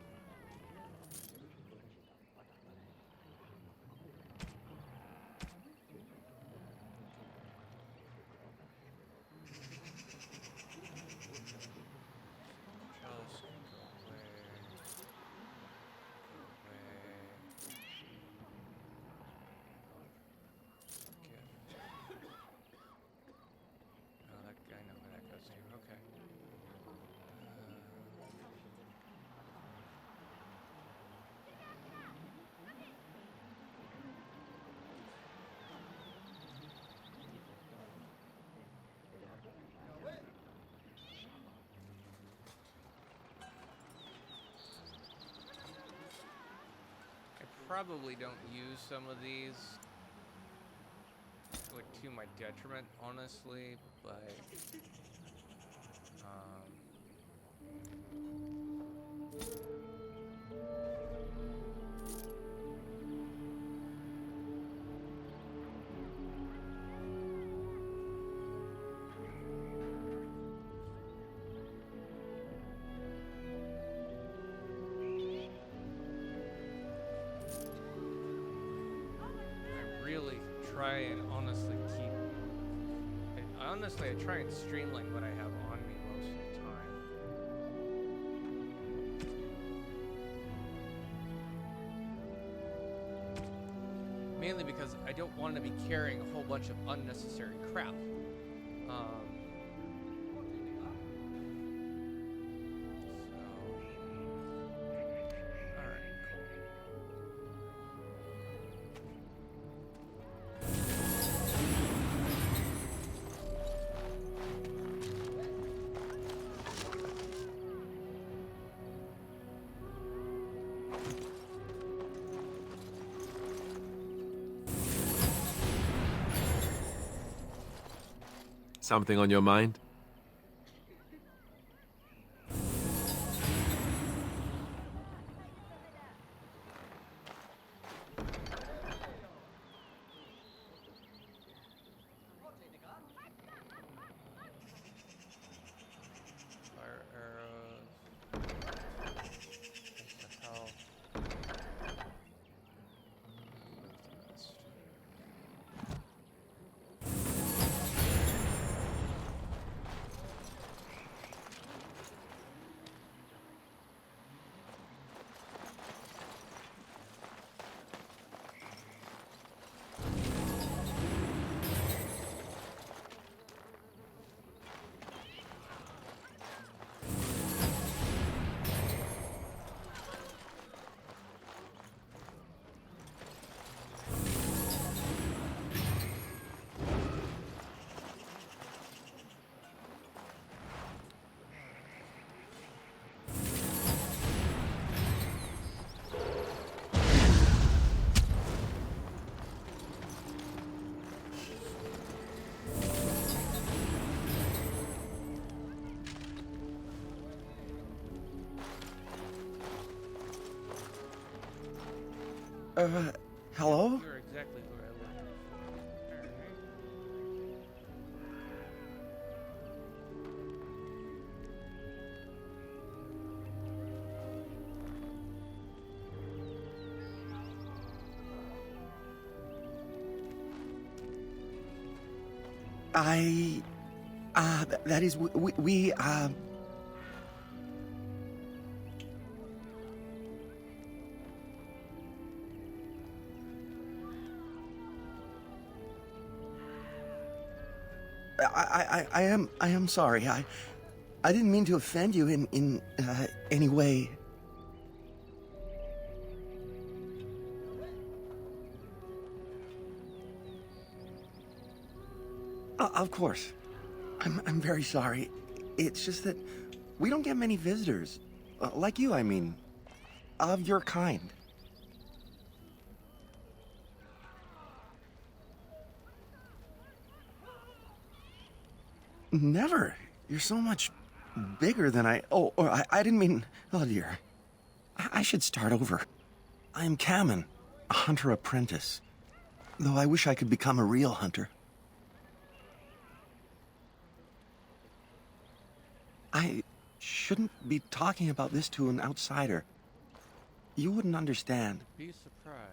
Chalice can go away. Go away. Oh, that guy, I know where that goes to. Okay. I probably don't use some of these to my detriment, honestly, but try and honestly I try and streamline what I have on me most of the time. Mainly because I don't want to be carrying a whole bunch of unnecessary crap. Something on your mind? Fire arrows. What the hell? Hello? You're exactly who I look for. Alright. That is, we. I am sorry. I didn't mean to offend you in any way. Of course. I'm very sorry. It's just that we don't get many visitors. Like you, I mean. Of your kind. Never. You're so much bigger than I... Oh, or I didn't mean... Oh, dear. I should start over. I'm Kamen, a hunter apprentice. Though I wish I could become a real hunter. I shouldn't be talking about this to an outsider. You wouldn't understand. Be surprised.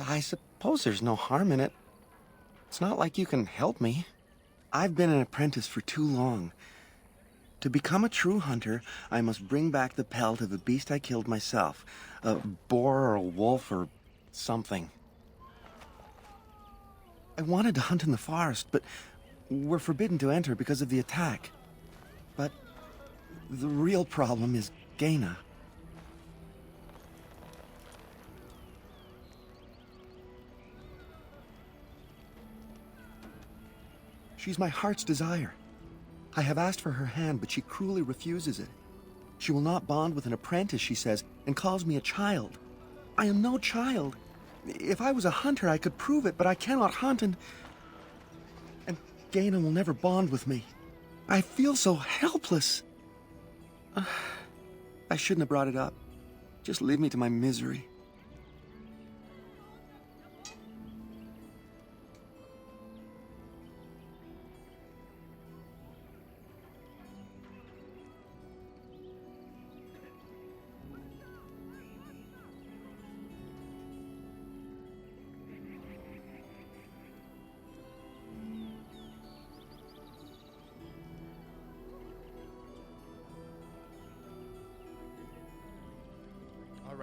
I suppose there's no harm in it. It's not like you can help me. I've been an apprentice for too long. To become a true hunter, I must bring back the pelt of a beast I killed myself. A boar or a wolf or something. I wanted to hunt in the forest, but we're forbidden to enter because of the attack. But the real problem is Gaina. She's my heart's desire. I have asked for her hand, but she cruelly refuses it. She will not bond with an apprentice, she says, and calls me a child. I am no child. If I was a hunter, I could prove it, but I cannot hunt, and Gaina will never bond with me. I feel so helpless. I shouldn't have brought it up. Just leave me to my misery.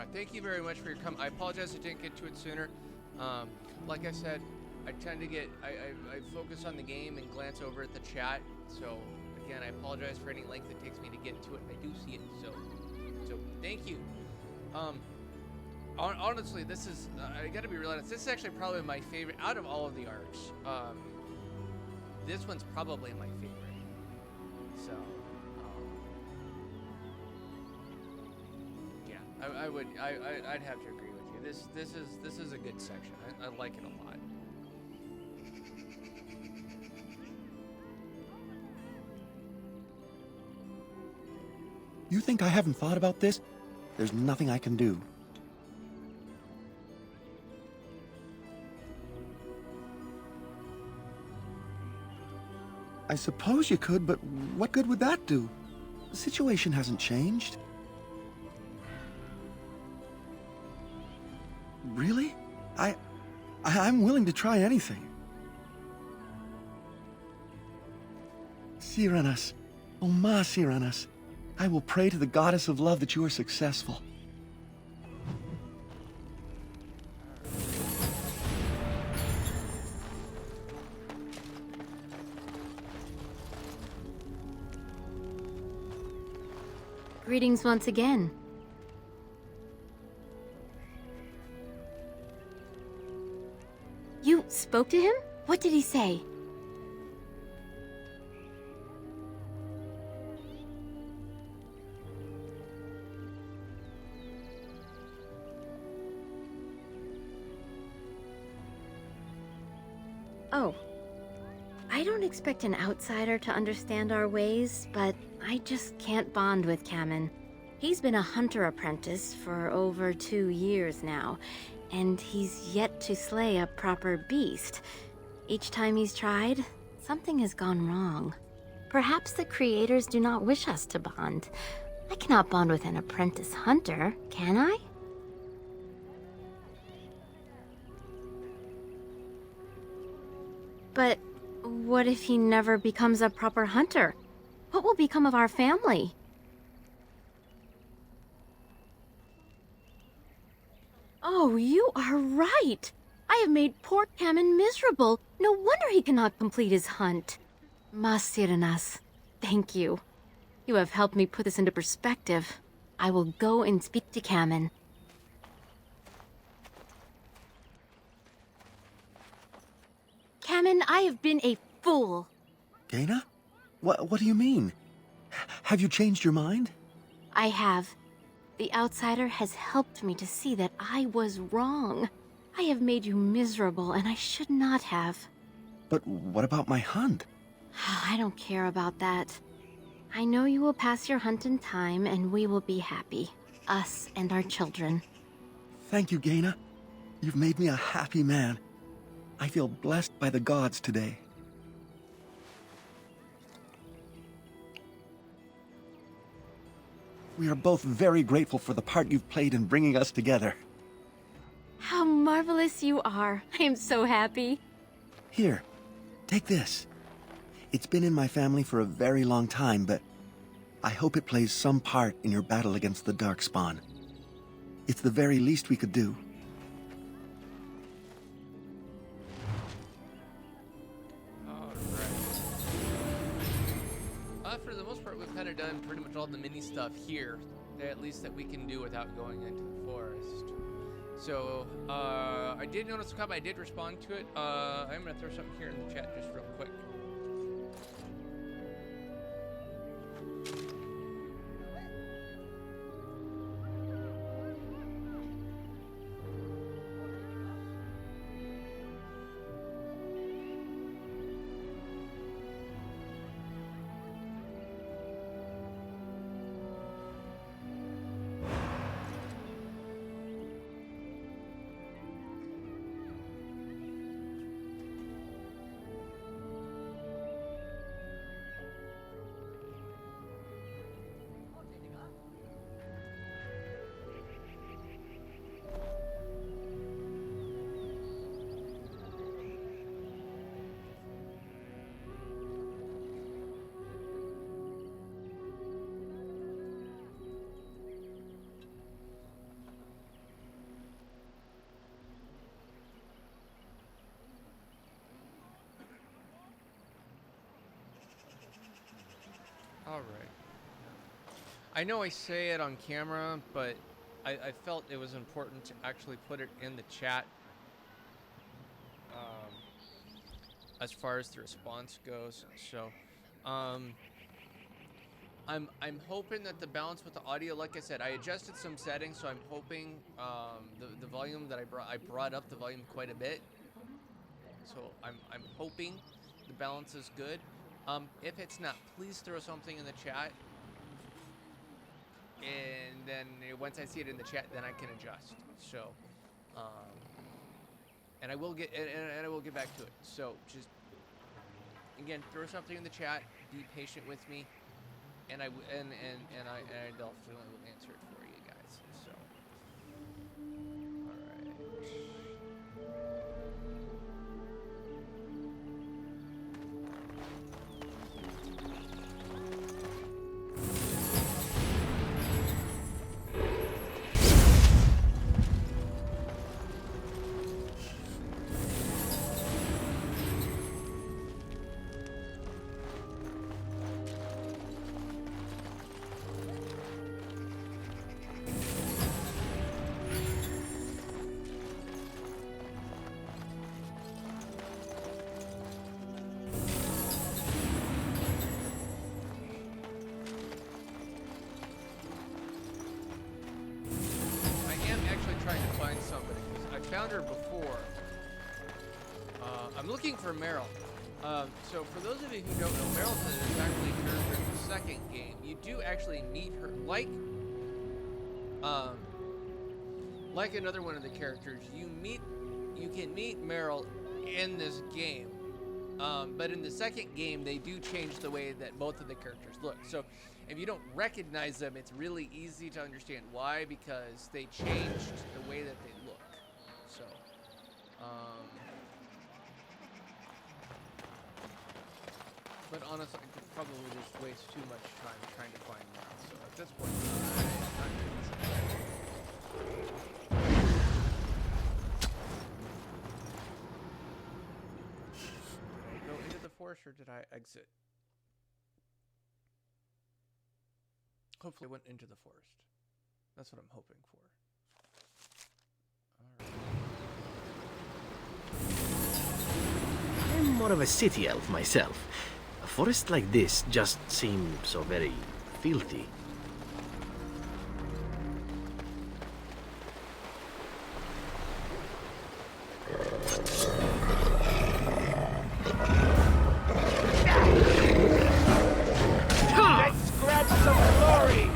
Correct. Thank you very much for your comment. I apologize I didn't get to it sooner. Like I said, I tend to get, I focus on the game and glance over at the chat. So, again, I apologize for any length it takes me to get to it. I do see it, so thank you. Honestly, this is, I gotta be real honest, this is actually probably my favorite, out of all of the arcs. This one's probably my favorite. So, yeah, I'd have to agree with you. This is a good section. I like it a lot. You think I haven't thought about this? There's nothing I can do. I suppose you could, but what good would that do? The situation hasn't changed. Really? I'm willing to try anything. Cyranas, oh ma Cyranas, I will pray to the goddess of love that you are successful. Greetings once again. You spoke to him? What did he say? Oh. I don't expect an outsider to understand our ways, but I just can't bond with Kamen. He's been a hunter apprentice for over 2 years now, and he's yet to slay a proper beast. Each time he's tried, something has gone wrong. Perhaps the creators do not wish us to bond. I cannot bond with an apprentice hunter, can I? But what if he never becomes a proper hunter? What will become of our family? Oh, you are right! I have made poor Kamen miserable. No wonder he cannot complete his hunt. Mas Cyranas, thank you. You have helped me put this into perspective. I will go and speak to Kamen. Kamen, I have been a fool. Gaina? What do you mean? Have you changed your mind? I have. The outsider has helped me to see that I was wrong. I have made you miserable, and I should not have. But what about my hunt? I don't care about that. I know you will pass your hunt in time, and we will be happy. Us and our children. Thank you, Gaina. You've made me a happy man. I feel blessed by the gods today. We are both very grateful for the part you've played in bringing us together. How marvelous you are. I am so happy. Here, take this. It's been in my family for a very long time, but I hope it plays some part in your battle against the Darkspawn. It's the very least we could do. For the most part, we've kind of done pretty much all the mini stuff here, at least that we can do without going into the forest. So, I did notice a comment. I did respond to it. I'm going to throw something here in the chat just real quick. All right. I know I say it on camera, but I felt it was important to actually put it in the chat. As far as the response goes, so I'm hoping that the balance with the audio, like I said, I adjusted some settings, so I'm hoping the volume that I brought up the volume quite a bit. So I'm hoping the balance is good. If it's not, please throw something in the chat, and then once I see it in the chat, then I can adjust. So, and I will get and I will get back to it. So just again, throw something in the chat. Be patient with me, and I definitely will answer it for you guys. So, all right. Trying to find somebody. I found her before. I'm looking for Meryl. So for those of you who don't know, Meryl is actually a character in the second game. You do actually meet her, like another one of the characters. You can meet Meryl in this game. But in the second game, they do change the way that both of the characters look. So if you don't recognize them, it's really easy to understand why, because they changed the way that they look. So, but honestly, I could probably just waste too much time trying to find Meryl. So at this point, I'm Did I go into the forest or did I exit? Hopefully I went into the forest. That's what I'm hoping for. I'm more of a city elf myself. A forest like this just seems so very filthy. Let's grab some glory!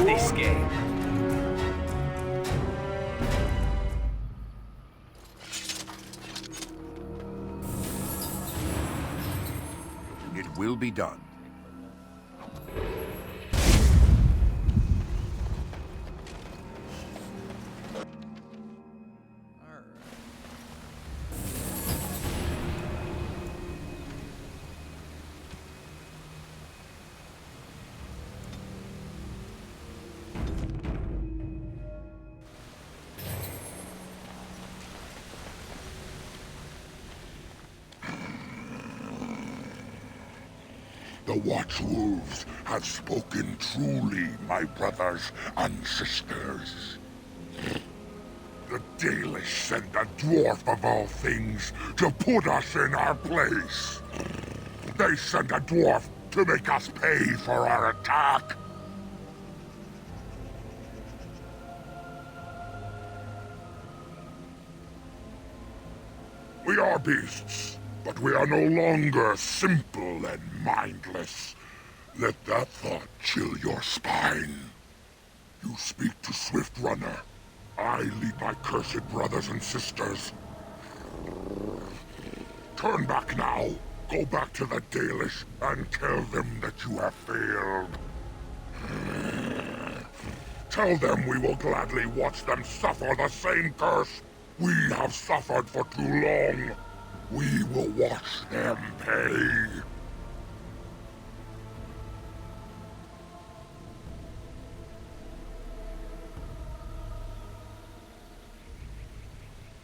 This game. It will be done. The Watchwolves have spoken truly, my brothers and sisters. The Dalish sent the dwarf of all things to put us in our place. They sent a dwarf to make us pay for our attack. We are beasts, but we are no longer simple and mindless. Let that thought chill your spine. You speak to Swift Runner. I lead my cursed brothers and sisters. Turn back now. Go back to the Dalish and tell them that you have failed. Tell them we will gladly watch them suffer the same curse we have suffered for too long. We will watch them pay.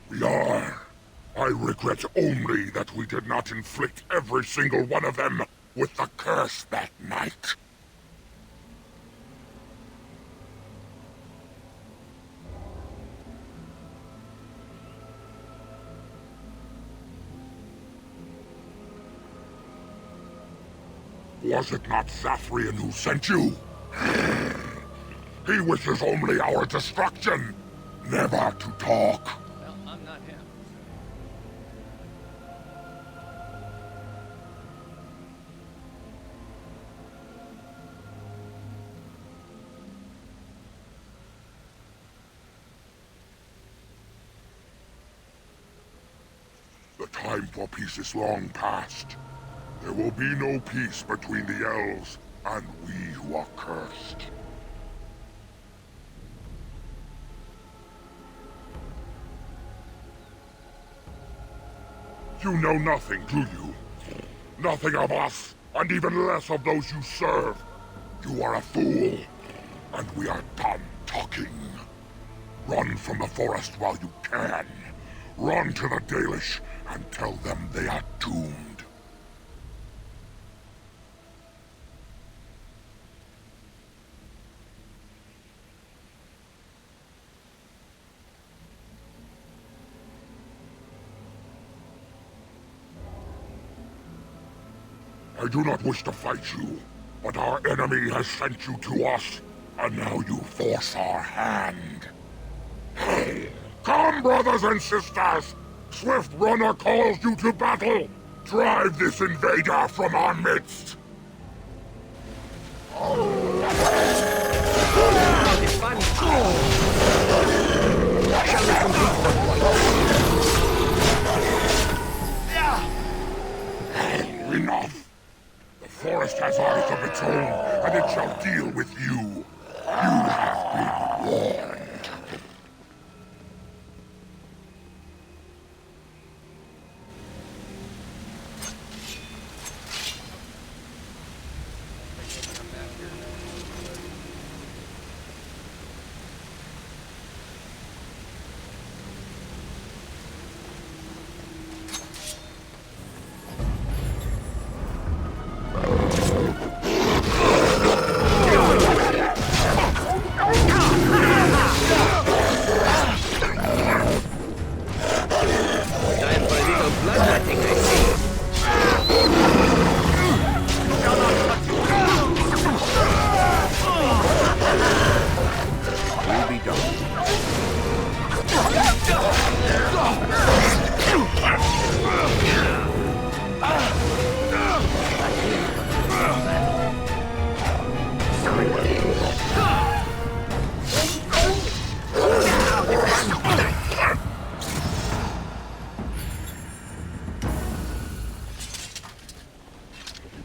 We are. I regret only that we did not inflict every single one of them with the curse that night. Was it not Zathrian who sent you? He wishes only our destruction, never to talk. Well, I'm not him. The time for peace is long past. There will be no peace between the elves and we who are cursed. You know nothing, do you? Nothing of us, and even less of those you serve. You are a fool, and we are done talking. Run from the forest while you can. Run to the Dalish and tell them they are doomed. I do not wish to fight you, but our enemy has sent you to us, and now you force our hand. Come, brothers and sisters! Swift Runner calls you to battle! Drive this invader from our midst! Enough! The forest has eyes of its own, and it shall deal with you. You have been warned.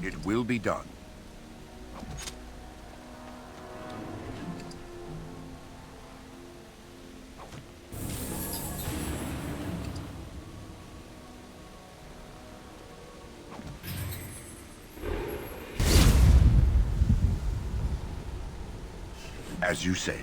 It will be done. As you say.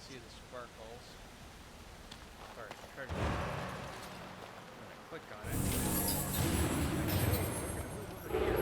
see the sparkles. Or try to click on it. We're gonna move over here.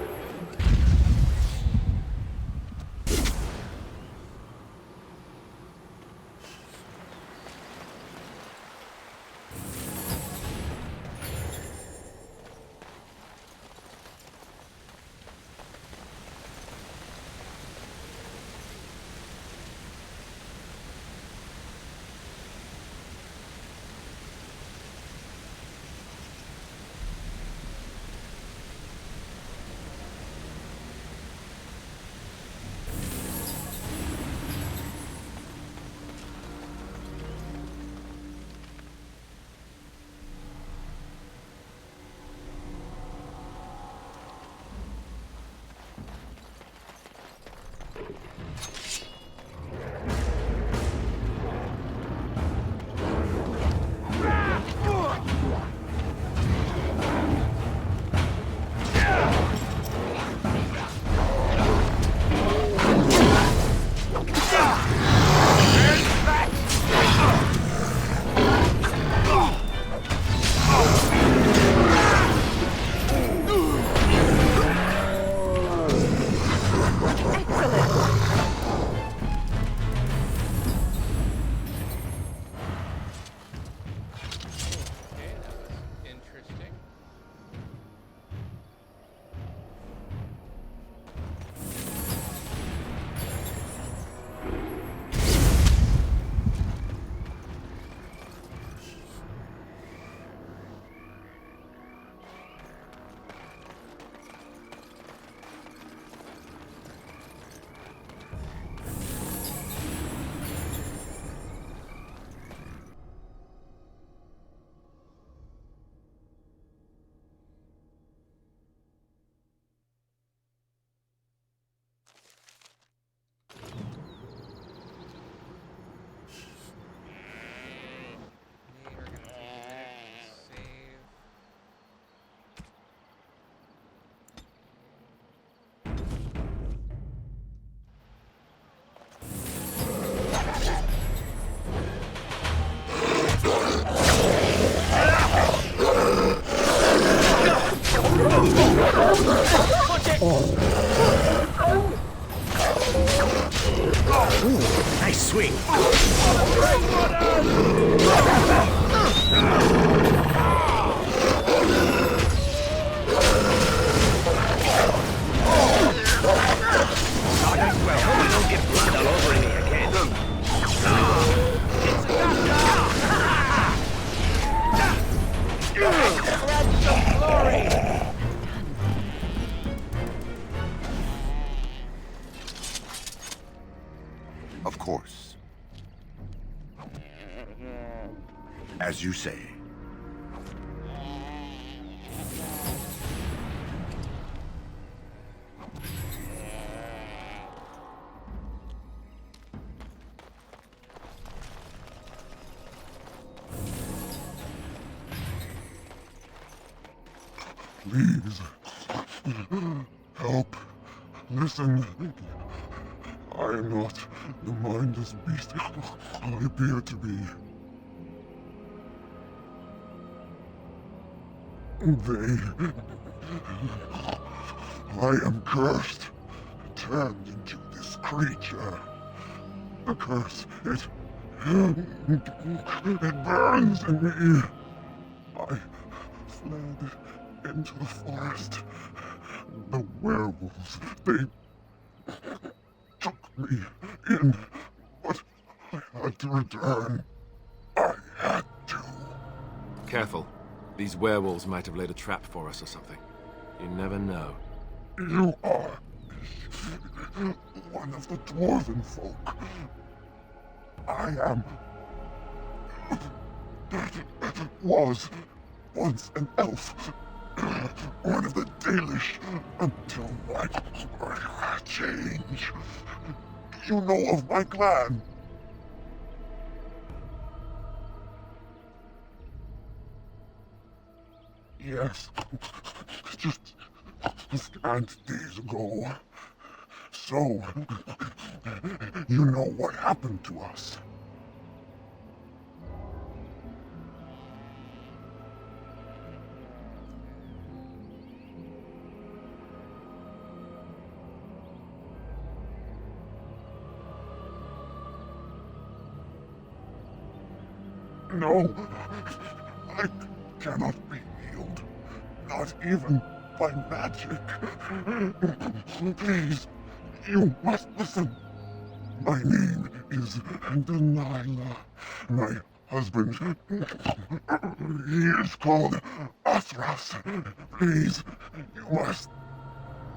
Nice swing. Don't get blood all over me again. Of course. As you say. Please. Help. Listen. I am not the mindless beast I appear to be. I am cursed, turned into this creature. The curse, it burns in me. I fled into the forest. The werewolves, they took me in, but I had to return. I had to. Careful. These werewolves might have laid a trap for us or something. You never know. You are one of the dwarven folk. I am... was once an elf. One of the Dalish until my change. Do you know of my clan? Yes. Just scant days ago. So, you know what happened to us. No, I cannot be healed. Not even by magic. Please, you must listen. My name is Delilah. My husband, he is called Athras. Please, you must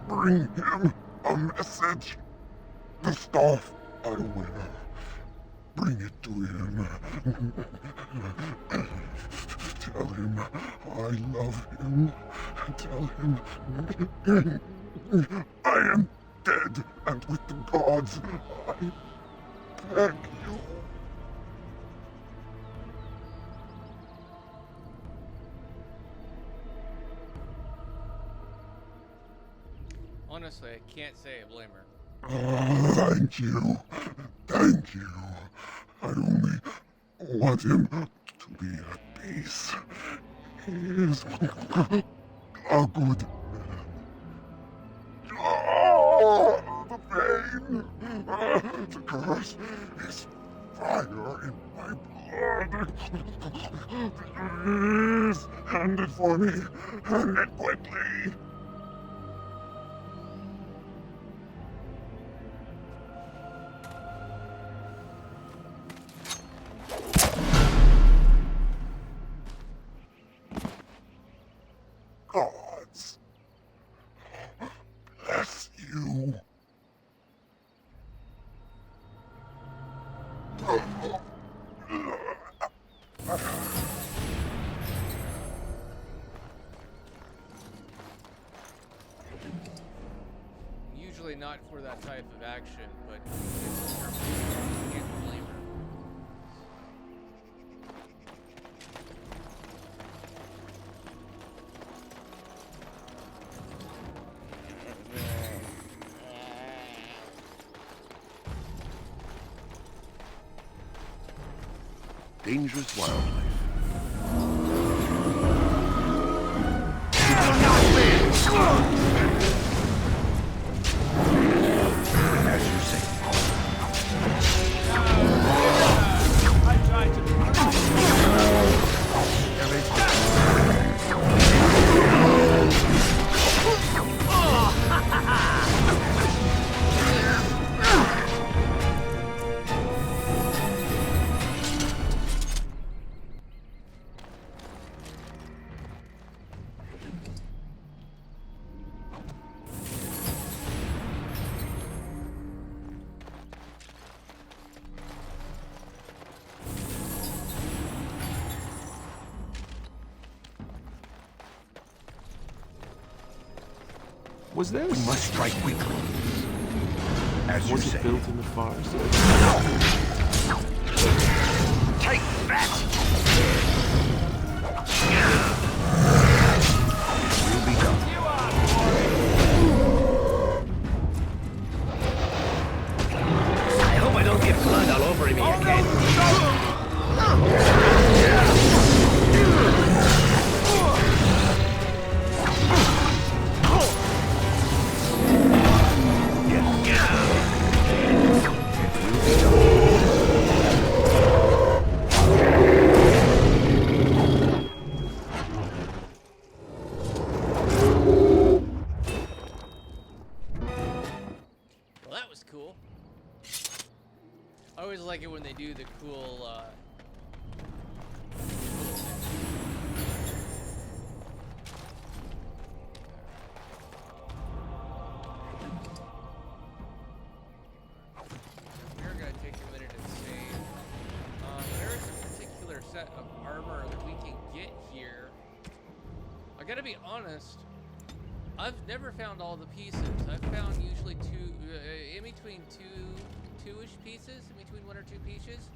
bring him a message. The staff I wear. Bring it to him. Tell him I love him. Tell him I am dead and with the gods. I beg you. Honestly, I can't say I blame her. Thank you. Thank you. I only want him to be at peace. He is a good man. Oh, the pain! The curse is fire in my blood. Please, hand it for me. Hand it quickly. Gods, bless you. Usually not for that type of action, but I can't blame her. Dangerous wildlife. As you say. I tried to. Was there? We must strike quickly. As you Was say. it built in the forest? Take that! We'll be done. I hope I don't get blood all over me again. Well, that was cool. I always like it when they do the cool, we're gonna take a minute and save. There is a particular set of armor that we can get here. I gotta be honest, I've never found all the pieces. I've found usually in between two-ish pieces, in between one or two pieces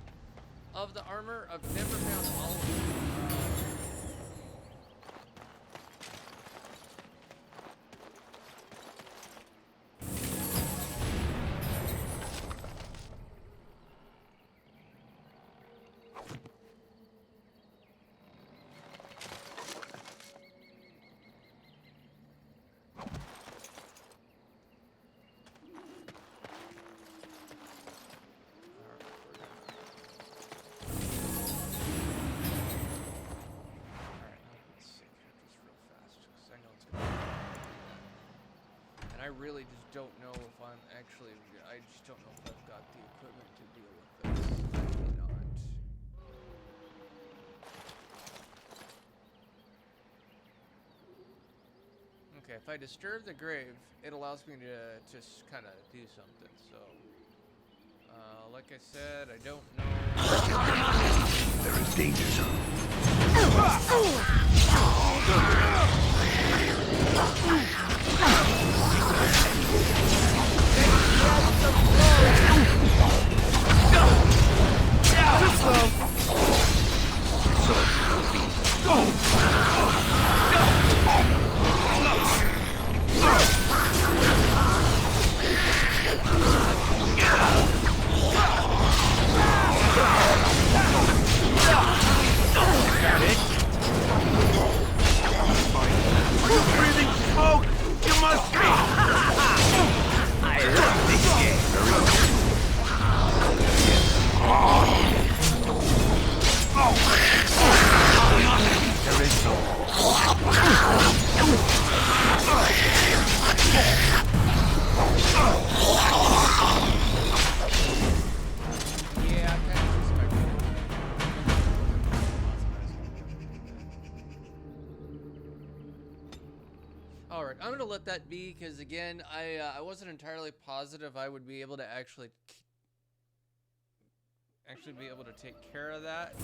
of the armor. I've never found all of them. I really just don't know if I'm actually. I just don't know if I've got the equipment to deal with this. I may not. Okay, if I disturb the grave, it allows me to just kind of do something. So, like I said, I don't know. There is danger zone. Too slow. Are you breathing smoke? You must be! I love this game. There is no... Yeah, I kind of expected it. Alright, I'm gonna let that be, because again, I wasn't entirely positive I would be able to actually be able to take care of that.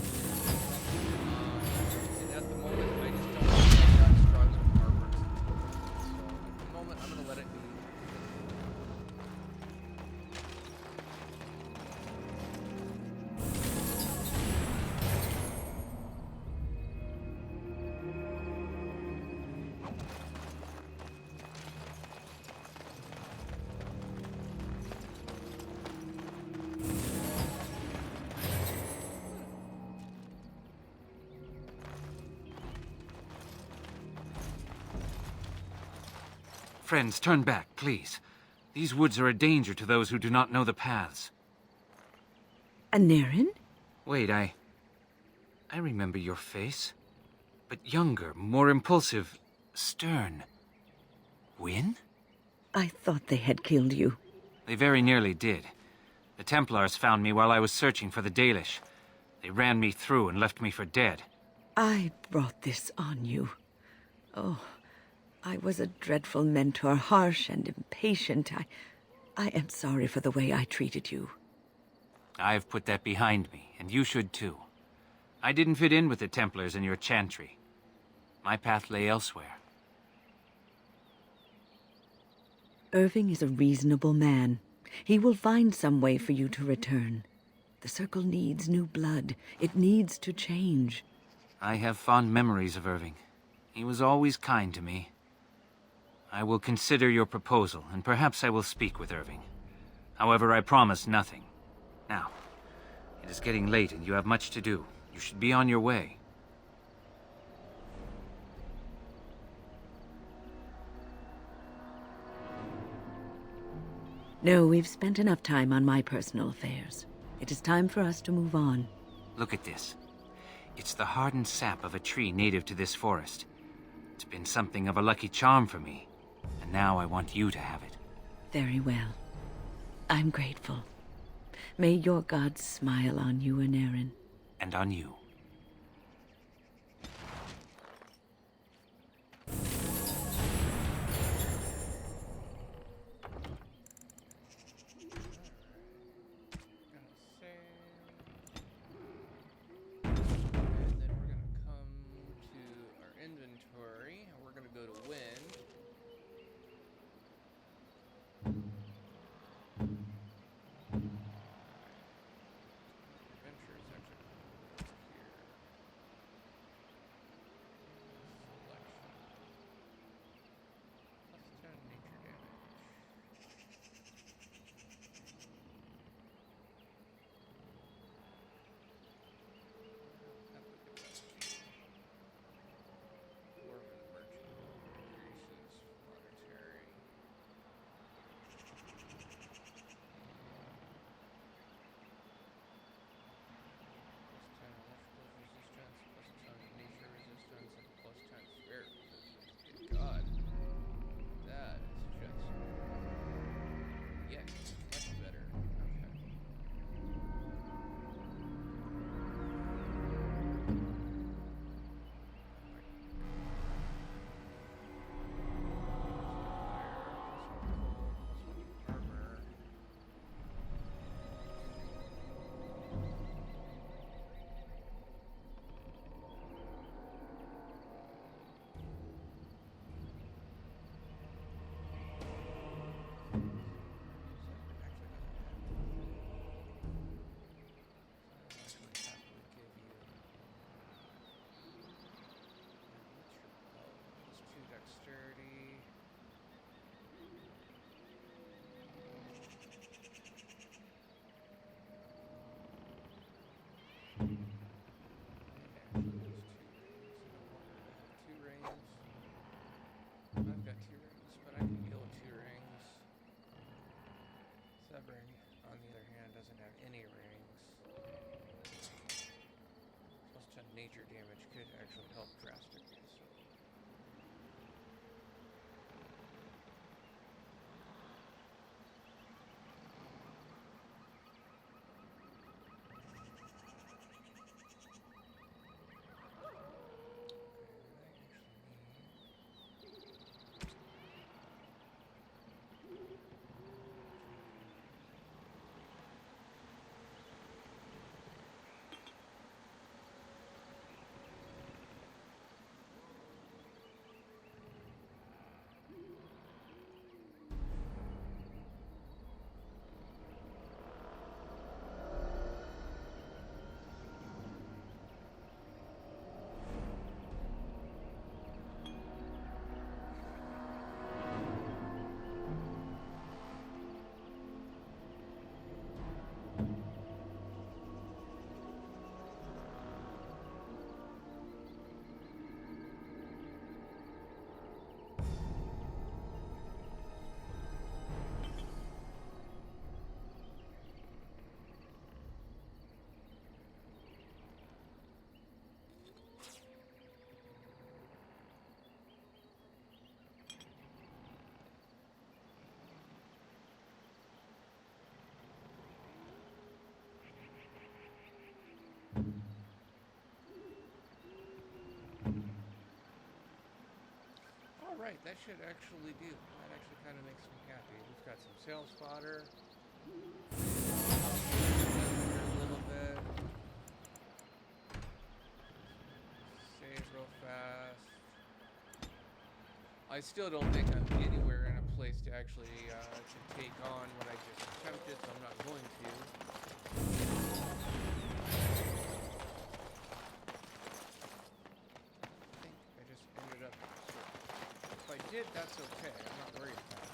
And at the moment, I just don't think I've got strong enough armor to do it. So at the moment, I'm gonna let it be. Friends, turn back, please. These woods are a danger to those who do not know the paths. Aneurin? Wait, I remember your face. But younger, more impulsive, stern. Wynn? I thought they had killed you. They very nearly did. The Templars found me while I was searching for the Dalish. They ran me through and left me for dead. I brought this on you. Oh, I was a dreadful mentor, harsh and impatient. I am sorry for the way I treated you. I've put that behind me, and you should too. I didn't fit in with the Templars in your chantry. My path lay elsewhere. Irving is a reasonable man. He will find some way for you to return. The Circle needs new blood. It needs to change. I have fond memories of Irving. He was always kind to me. I will consider your proposal, and perhaps I will speak with Irving. However, I promise nothing. Now, it is getting late and you have much to do. You should be on your way. No, we've spent enough time on my personal affairs. It is time for us to move on. Look at this. It's the hardened sap of a tree native to this forest. It's been something of a lucky charm for me. And now I want you to have it. Very well. I'm grateful. May your gods smile on you, Aneurin. And on you. actually help drastically. So. Alright, that should actually do. That actually kind of makes me happy. We've got some sales fodder. A little bit. Save real fast. I still don't think I'm anywhere in a place to actually to take on what I just attempted, so I'm not going to. I just ended up. If I did, that's okay. I'm not worried about it.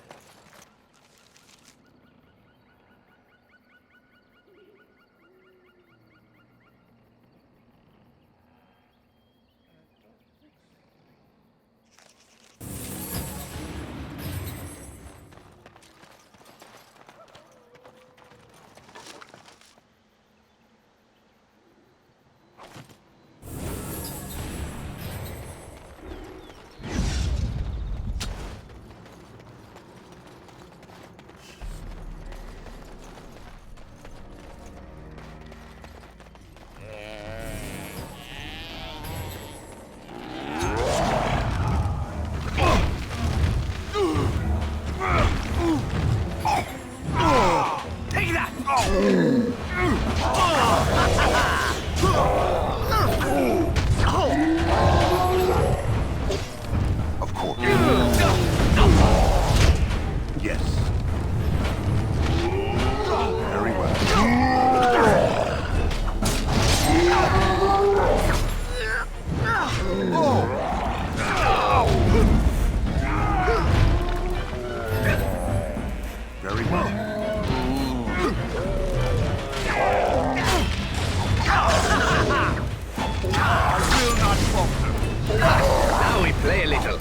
Now we play a little.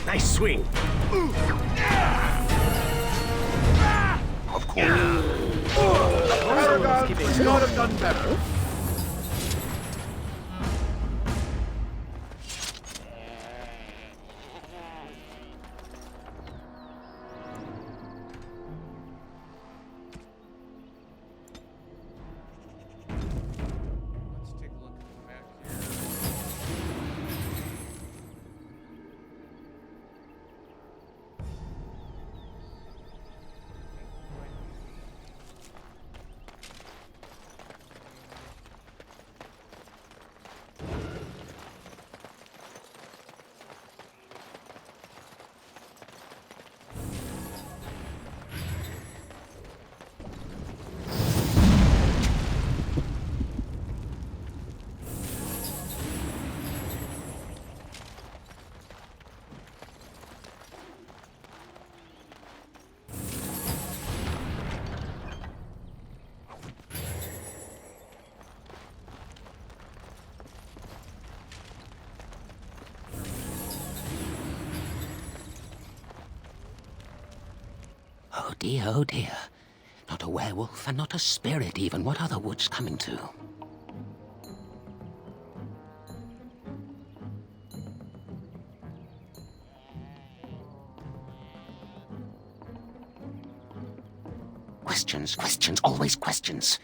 Nice swing. Of course. Paragon could not have done better. Oh dear, oh dear. not a werewolf, and not a spirit even. What are the woods coming to? Questions, questions, always questions.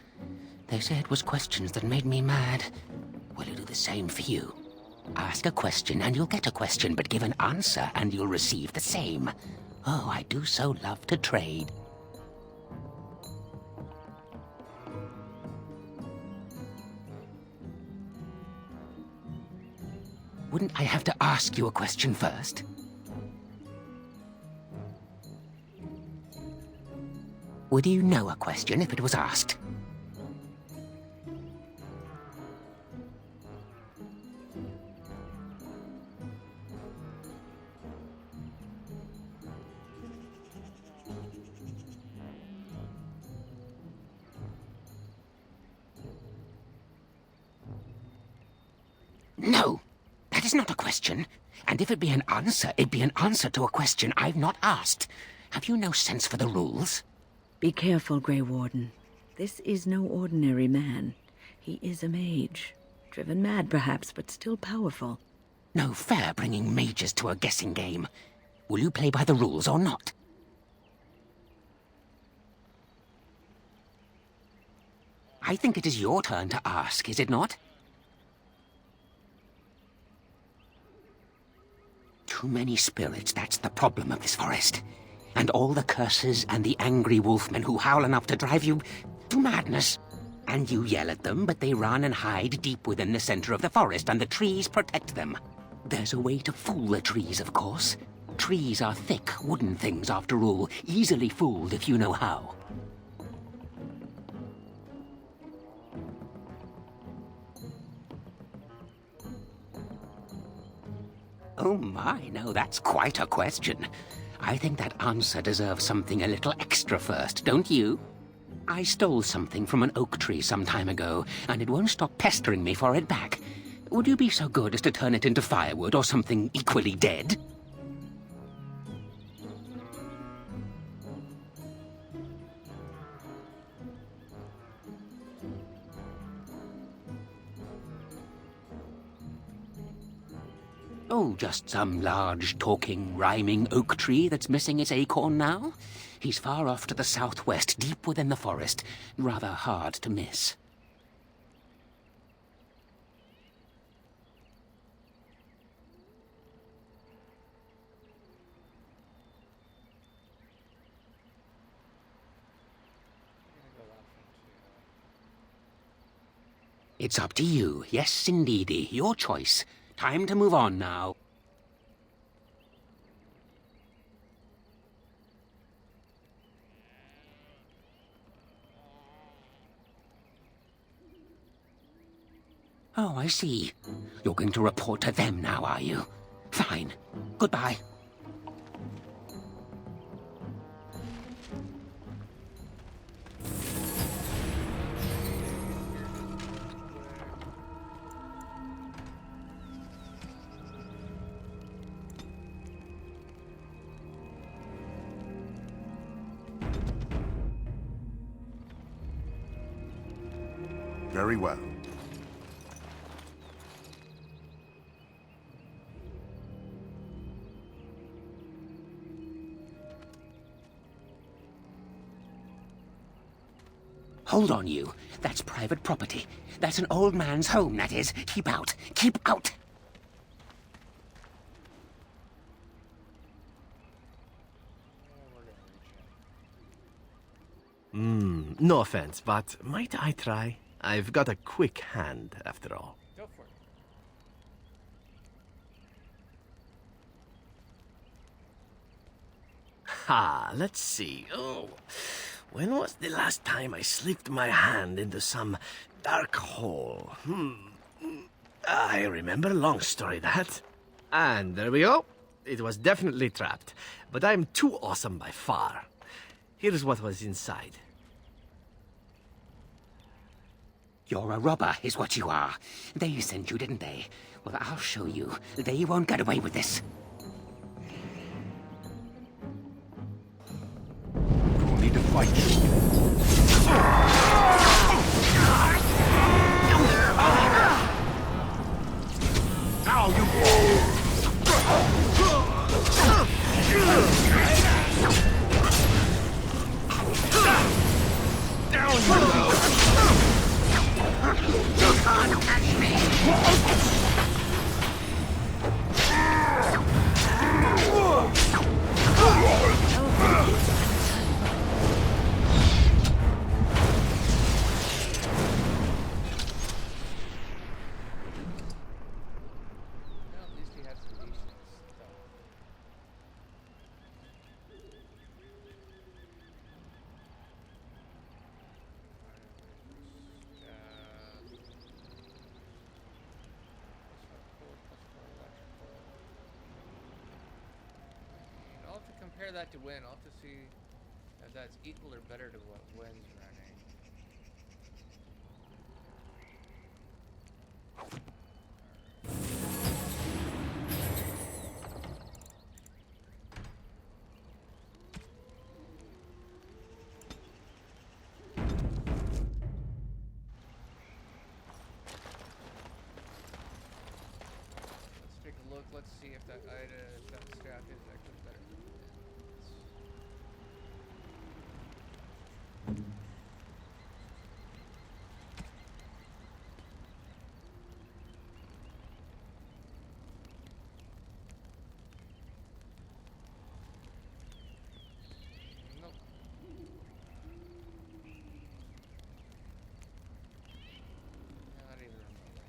They say it was questions that made me mad. Will you do the same for you? Ask a question and you'll get a question, but give an answer and you'll receive the same. Oh, I do so love to trade. Wouldn't I have to ask you a question first? Would you know a question if it was asked? No, that is not a question. And if it be an answer, it'd be an answer to a question I've not asked. Have you no sense for the rules? Be careful, Grey Warden. This is no ordinary man. He is a mage. Driven mad, perhaps, but still powerful. No fair bringing mages to a guessing game. Will you play by the rules or not? I think it is your turn to ask, is it not? Too many spirits, that's the problem of this forest. And all the curses and the angry wolfmen who howl enough to drive you to madness. And you yell at them, but they run and hide deep within the center of the forest, and the trees protect them. There's a way to fool the trees, of course. Trees are thick, wooden things, after all, easily fooled if you know how. Oh my, no, that's quite a question. I think that answer deserves something a little extra first, don't you? I stole something from an oak tree some time ago, and it won't stop pestering me for it back. Would you be so good as to turn it into firewood or something equally dead? Oh, just some large, talking, rhyming oak tree that's missing its acorn now? He's far off to the southwest, deep within the forest. Rather hard to miss. It's up to you. Yes, indeedy. Your choice. Time to move on now. Oh, I see. You're going to report to them now, are you? Fine. Goodbye. Very well. Hold on, you. That's private property. That's an old man's home, that is. Keep out. Keep out! No offense, but might I try? I've got a quick hand, after all. Go for it. Ha, let's see. Oh, when was the last time I slipped my hand into some dark hole? I remember, long story that. And there we go. It was definitely trapped, but I'm too awesome by far. Here's what was inside. You're a robber, is what you are. They sent you, didn't they? Well, I'll show you. They won't get away with this. You'll need to fight. compare that to Win. I'll have to see if that's equal or better to what Win's running. Let's take a look. Let's see if that staff is actually better than Win's. Nope. Not even remotely.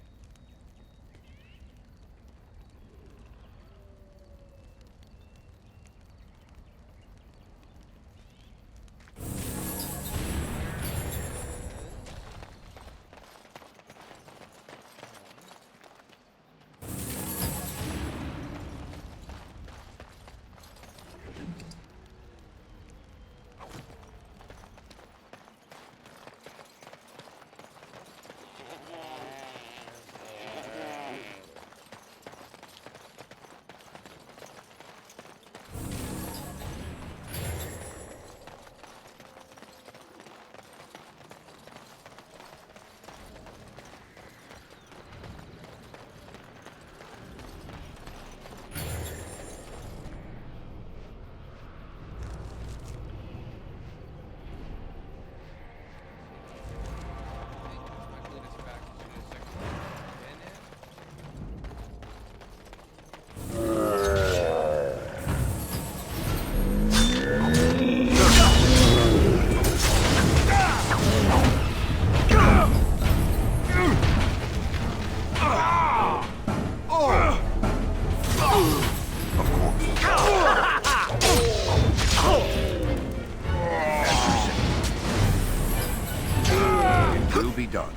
It will be done.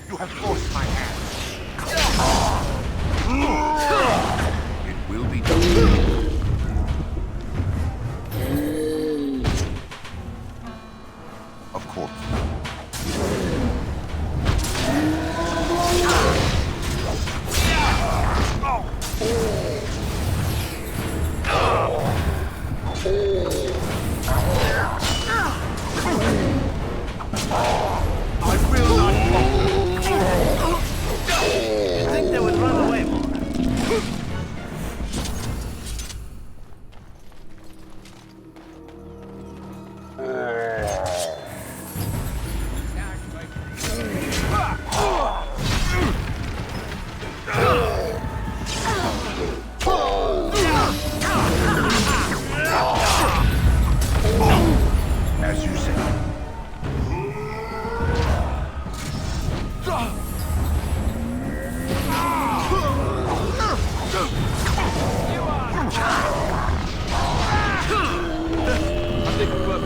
You have forced my hand. It will be done. Of course. I will not fall.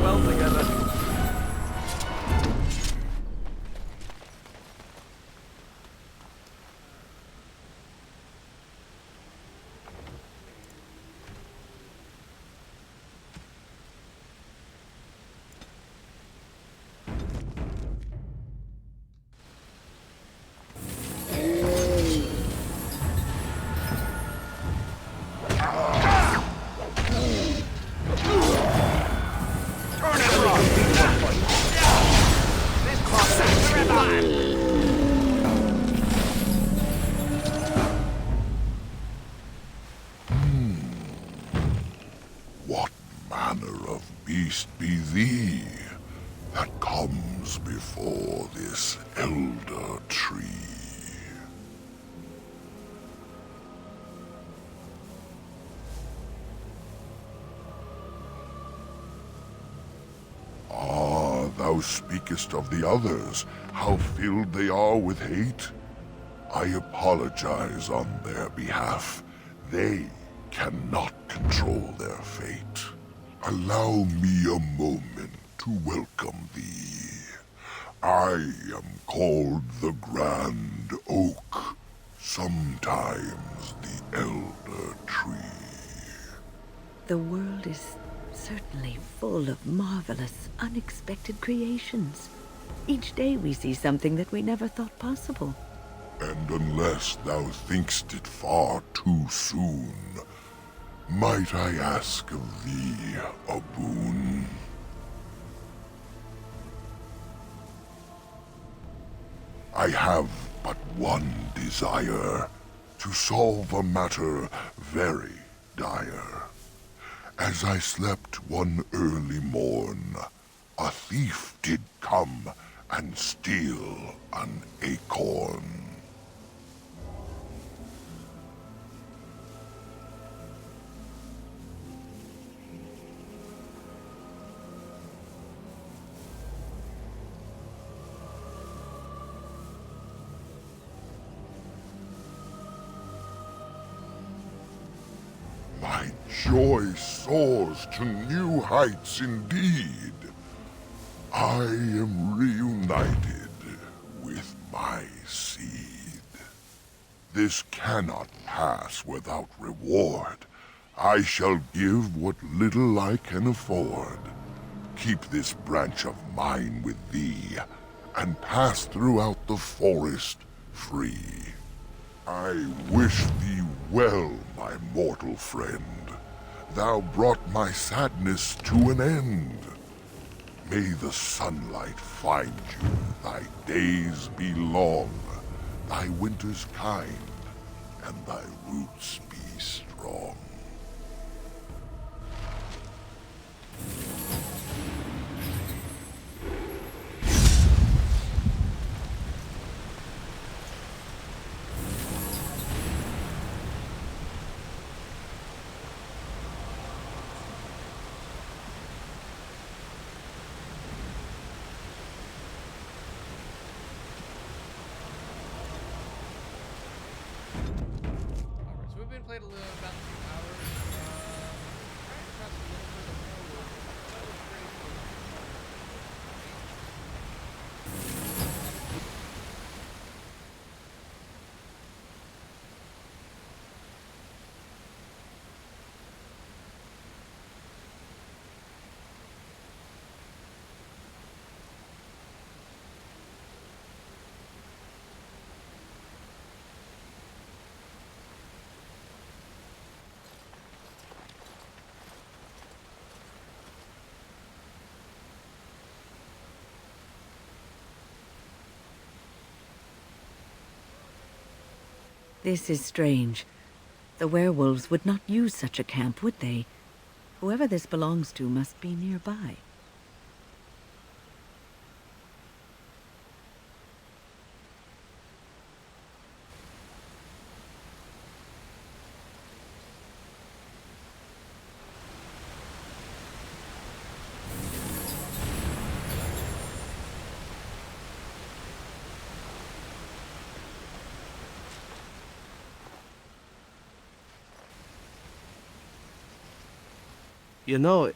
well together. What manner of beast be thee that comes before this elder tree? Ah, thou speakest of the others, how filled they are with hate? I apologize on their behalf. They cannot control their fate. Allow me a moment to welcome thee. I am called the Grand Oak, sometimes the Elder Tree. The world is certainly full of marvelous, unexpected creations. Each day we see something that we never thought possible. And unless thou thinkst it far too soon, might I ask of thee a boon? I have but one desire, to solve a matter very dire. As I slept one early morn, a thief did come and steal an acorn. My joy soars to new heights indeed. I am reunited with my seed. This cannot pass without reward. I shall give what little I can afford. Keep this branch of mine with thee, and pass throughout the forest free. I wish thee well, my mortal friend. Thou brought my sadness to an end. May the sunlight find you, thy days be long, thy winters kind, and thy roots be strong. Alright, so we've been playing a little about 2 hours. Trying to cross a little further forward. That was pretty cool. This is strange. The werewolves would not use such a camp, would they? Whoever this belongs to must be nearby. You know,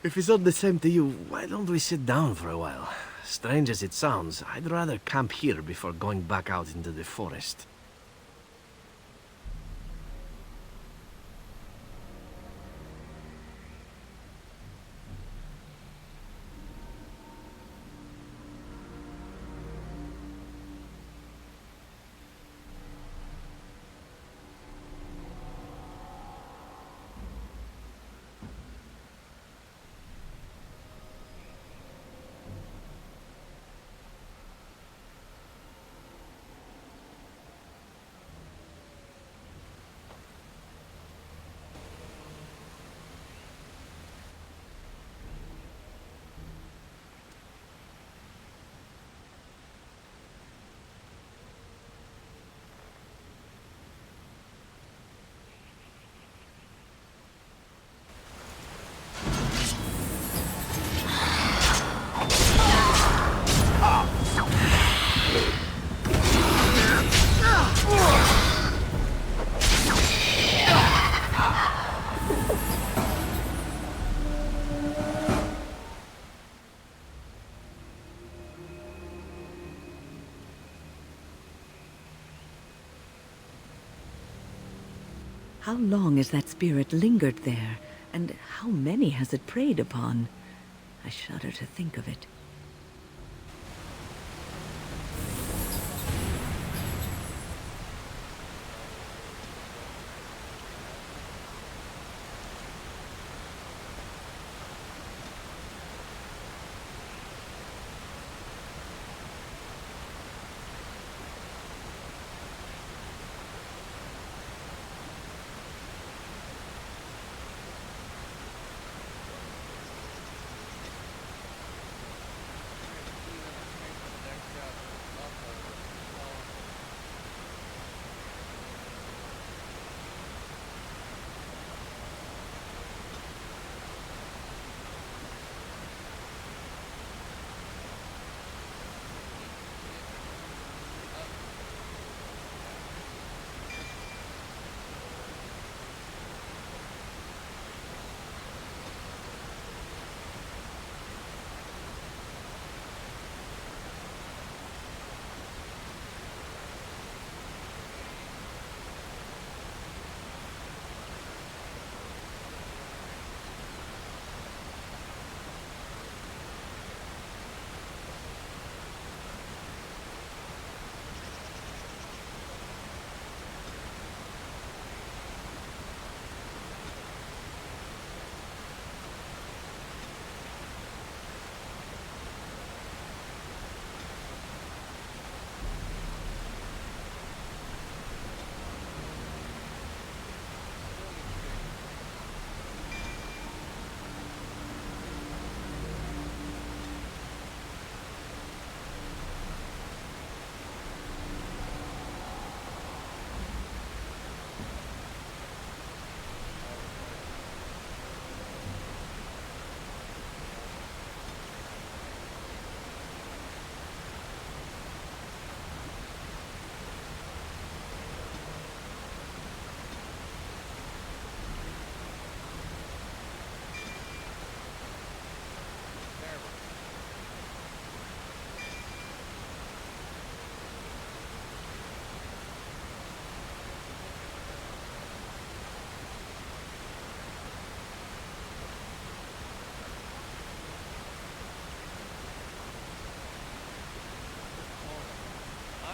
If it's all the same to you, why don't we sit down for a while? Strange as it sounds, I'd rather camp here before going back out into the forest. How long has that spirit lingered there, and how many has it preyed upon? I shudder to think of it.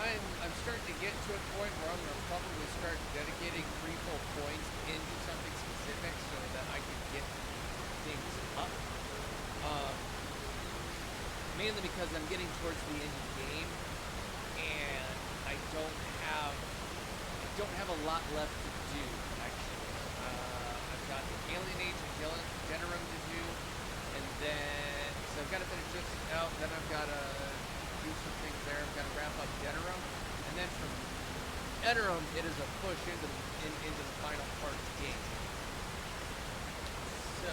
I'm starting to get to a point where I'm going to probably start dedicating 3 full points into something specific so that I can get things up. Mainly because I'm getting towards the end of the game, and I don't have a lot left to do, actually. I've got the Alien Age and Generum to do, and then, so I've got to finish this out, then I've got to do some things there, I've got to wrap up Generum, and then from Generum, it is a push into the final part of the game. So,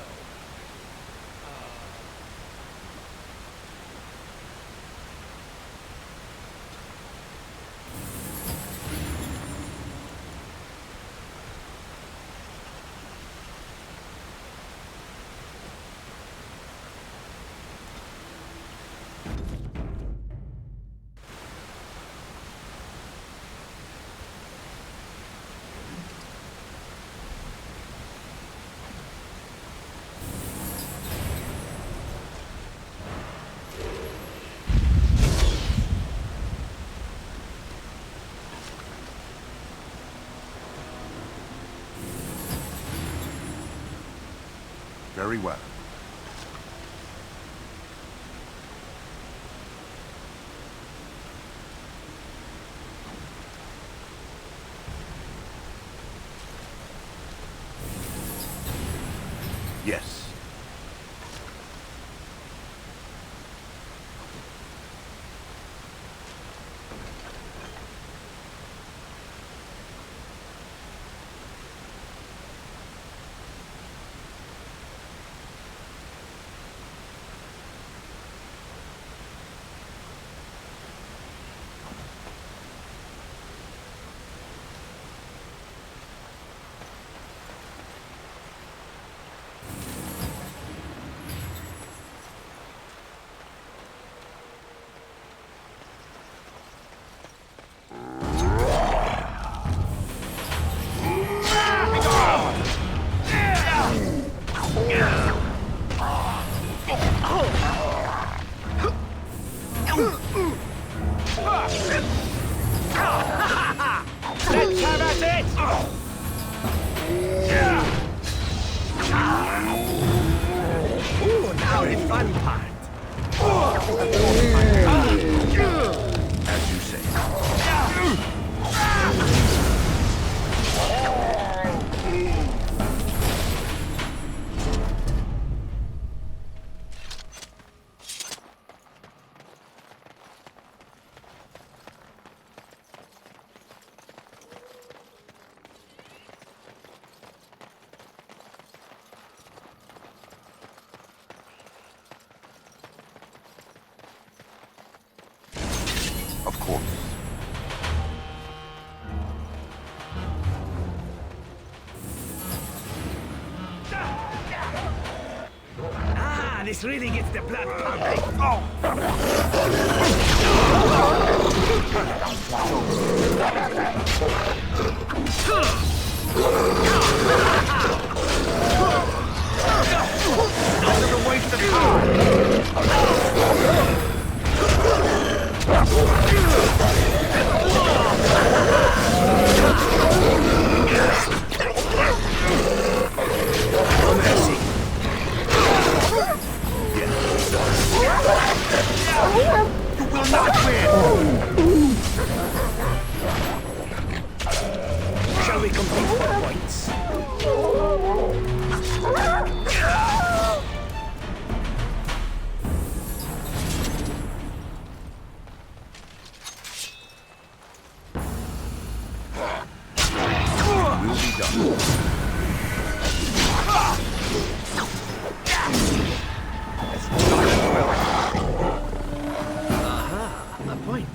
Very well. Yes. Let's have at it! Ooh, now the fun part. As you say. Of course. Ah, this really gets the blood pumping. Another waste of time. You will not win! Shall we compete for points? Will be done. Aha, a point.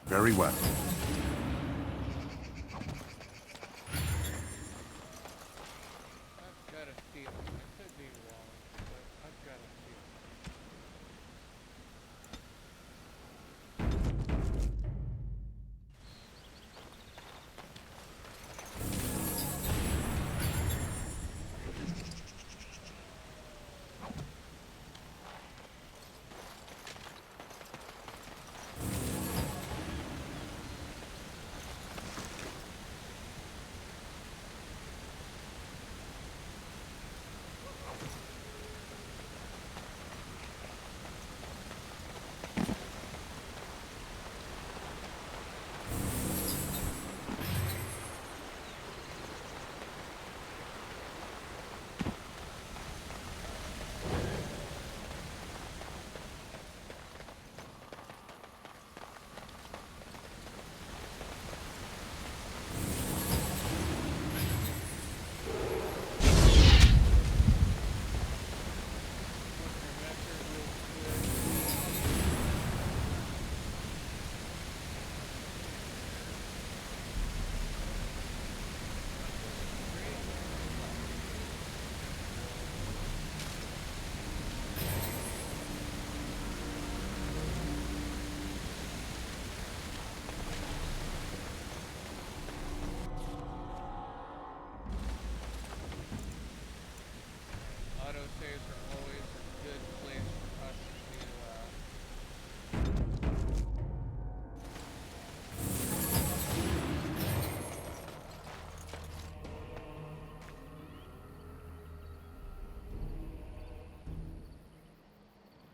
Very well. I've got a feeling. I could be wrong, but I've got a feeling.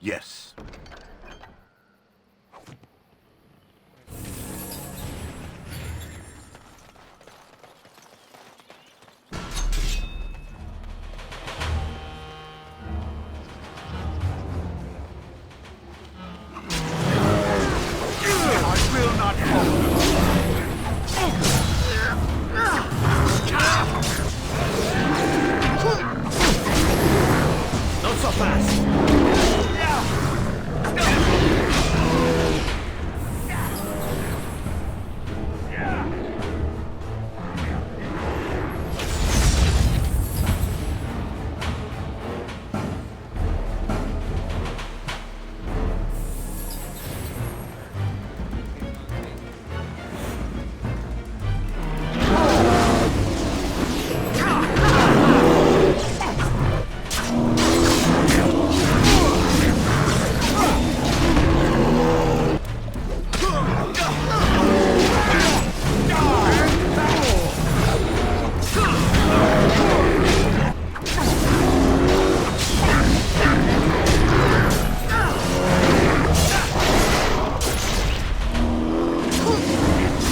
Yes. I will not Not so fast!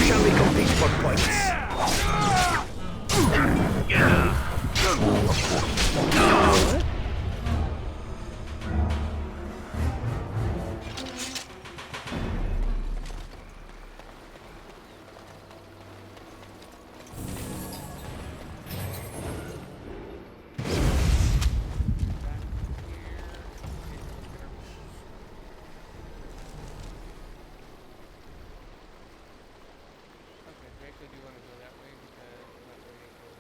Shall we compete for points? Okay, we actually do want to go that way because we're not waiting for.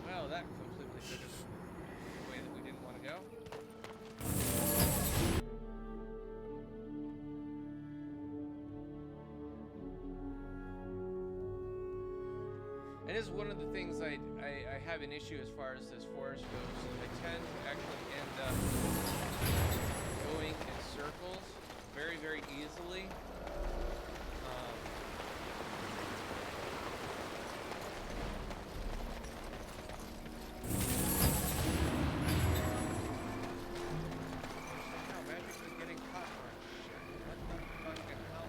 Well, that completely took us the way that we didn't want to go. And this is one of the things I have an issue as far as this forest goes. I tend to actually end up going in circles very, very easily. Somehow magically getting caught on shit. What the fucking hell?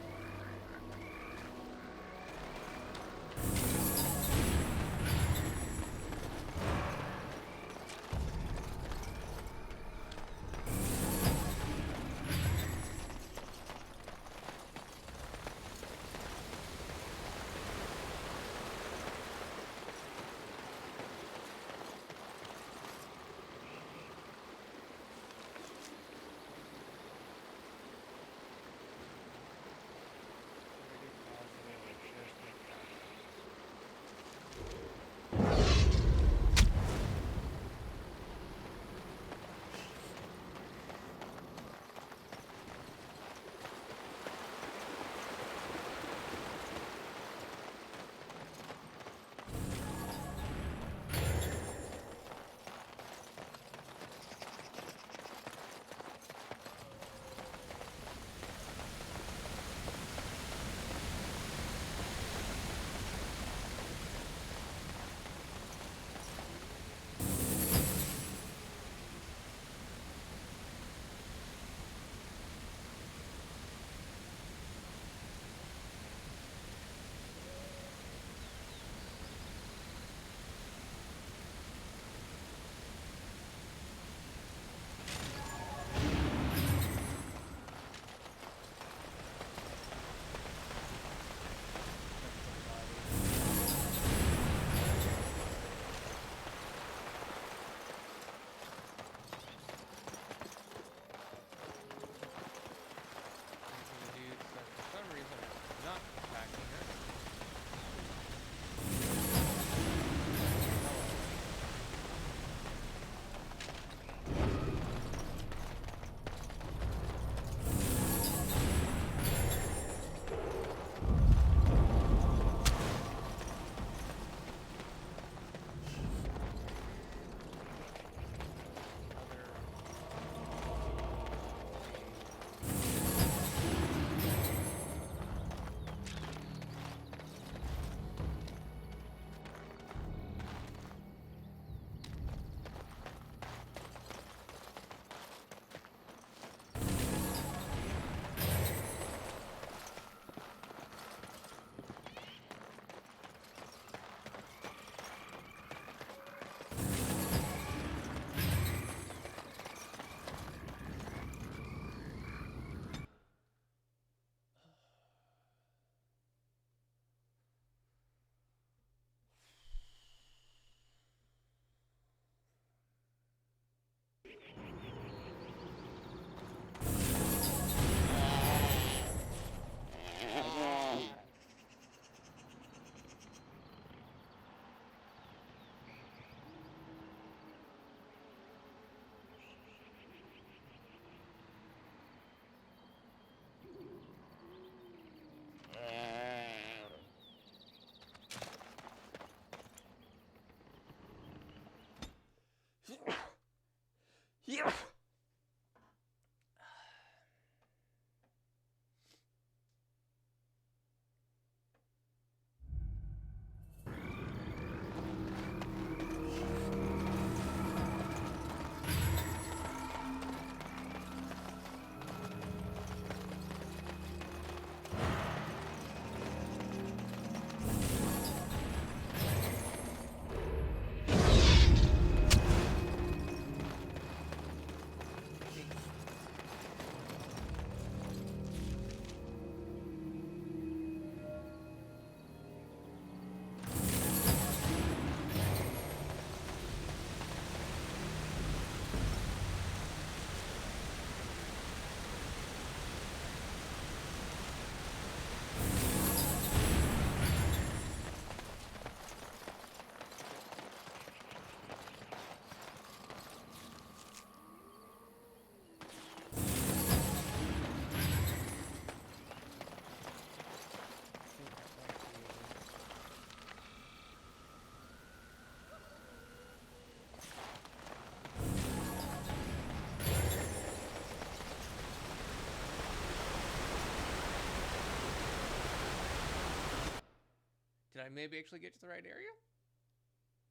Did I maybe actually get to the right area?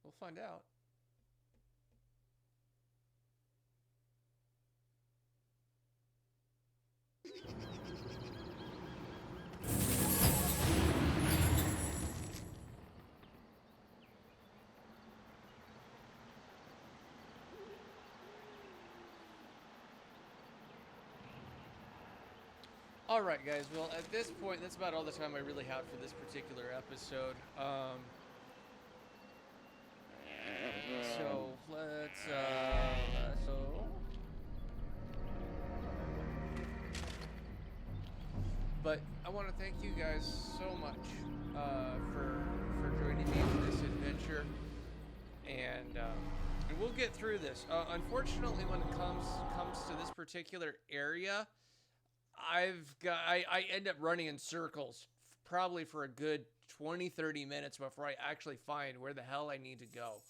We'll find out. Alright guys, well at this point, that's about all the time I really have for this particular episode. So, but I want to thank you guys so much for joining me in this adventure, and we'll get through this. Unfortunately, when it comes to this particular area, I end up running in circles probably for a good 20-30 minutes before I actually find where the hell I need to go.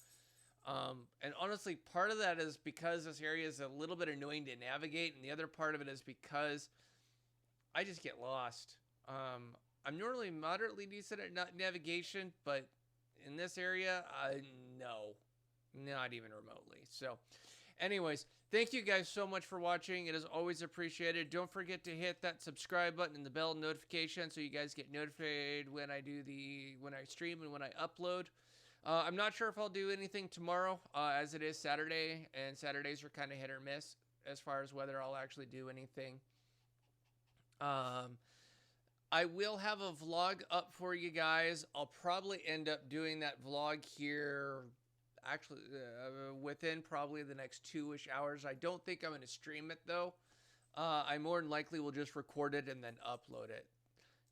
And honestly, part of that is because this area is a little bit annoying to navigate, and the other part of it is because I just get lost. I'm normally moderately decent at navigation, but in this area, no, not even remotely. So anyways, thank you guys so much for watching. It is always appreciated. Don't forget to hit that subscribe button and the bell notification so you guys get notified when I stream and when I upload. I'm not sure if I'll do anything tomorrow, as it is Saturday, and Saturdays are kind of hit or miss as far as whether I'll actually do anything. I will have a vlog up for you guys. I'll probably end up doing that vlog here actually within probably the next 2-ish hours. I don't think I'm going to stream it though. I more than likely will just record it and then upload it.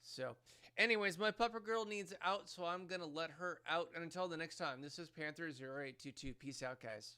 So anyways, my pupper girl needs out, so I'm going to let her out. And until the next time, this is Panther0822. Peace out, guys.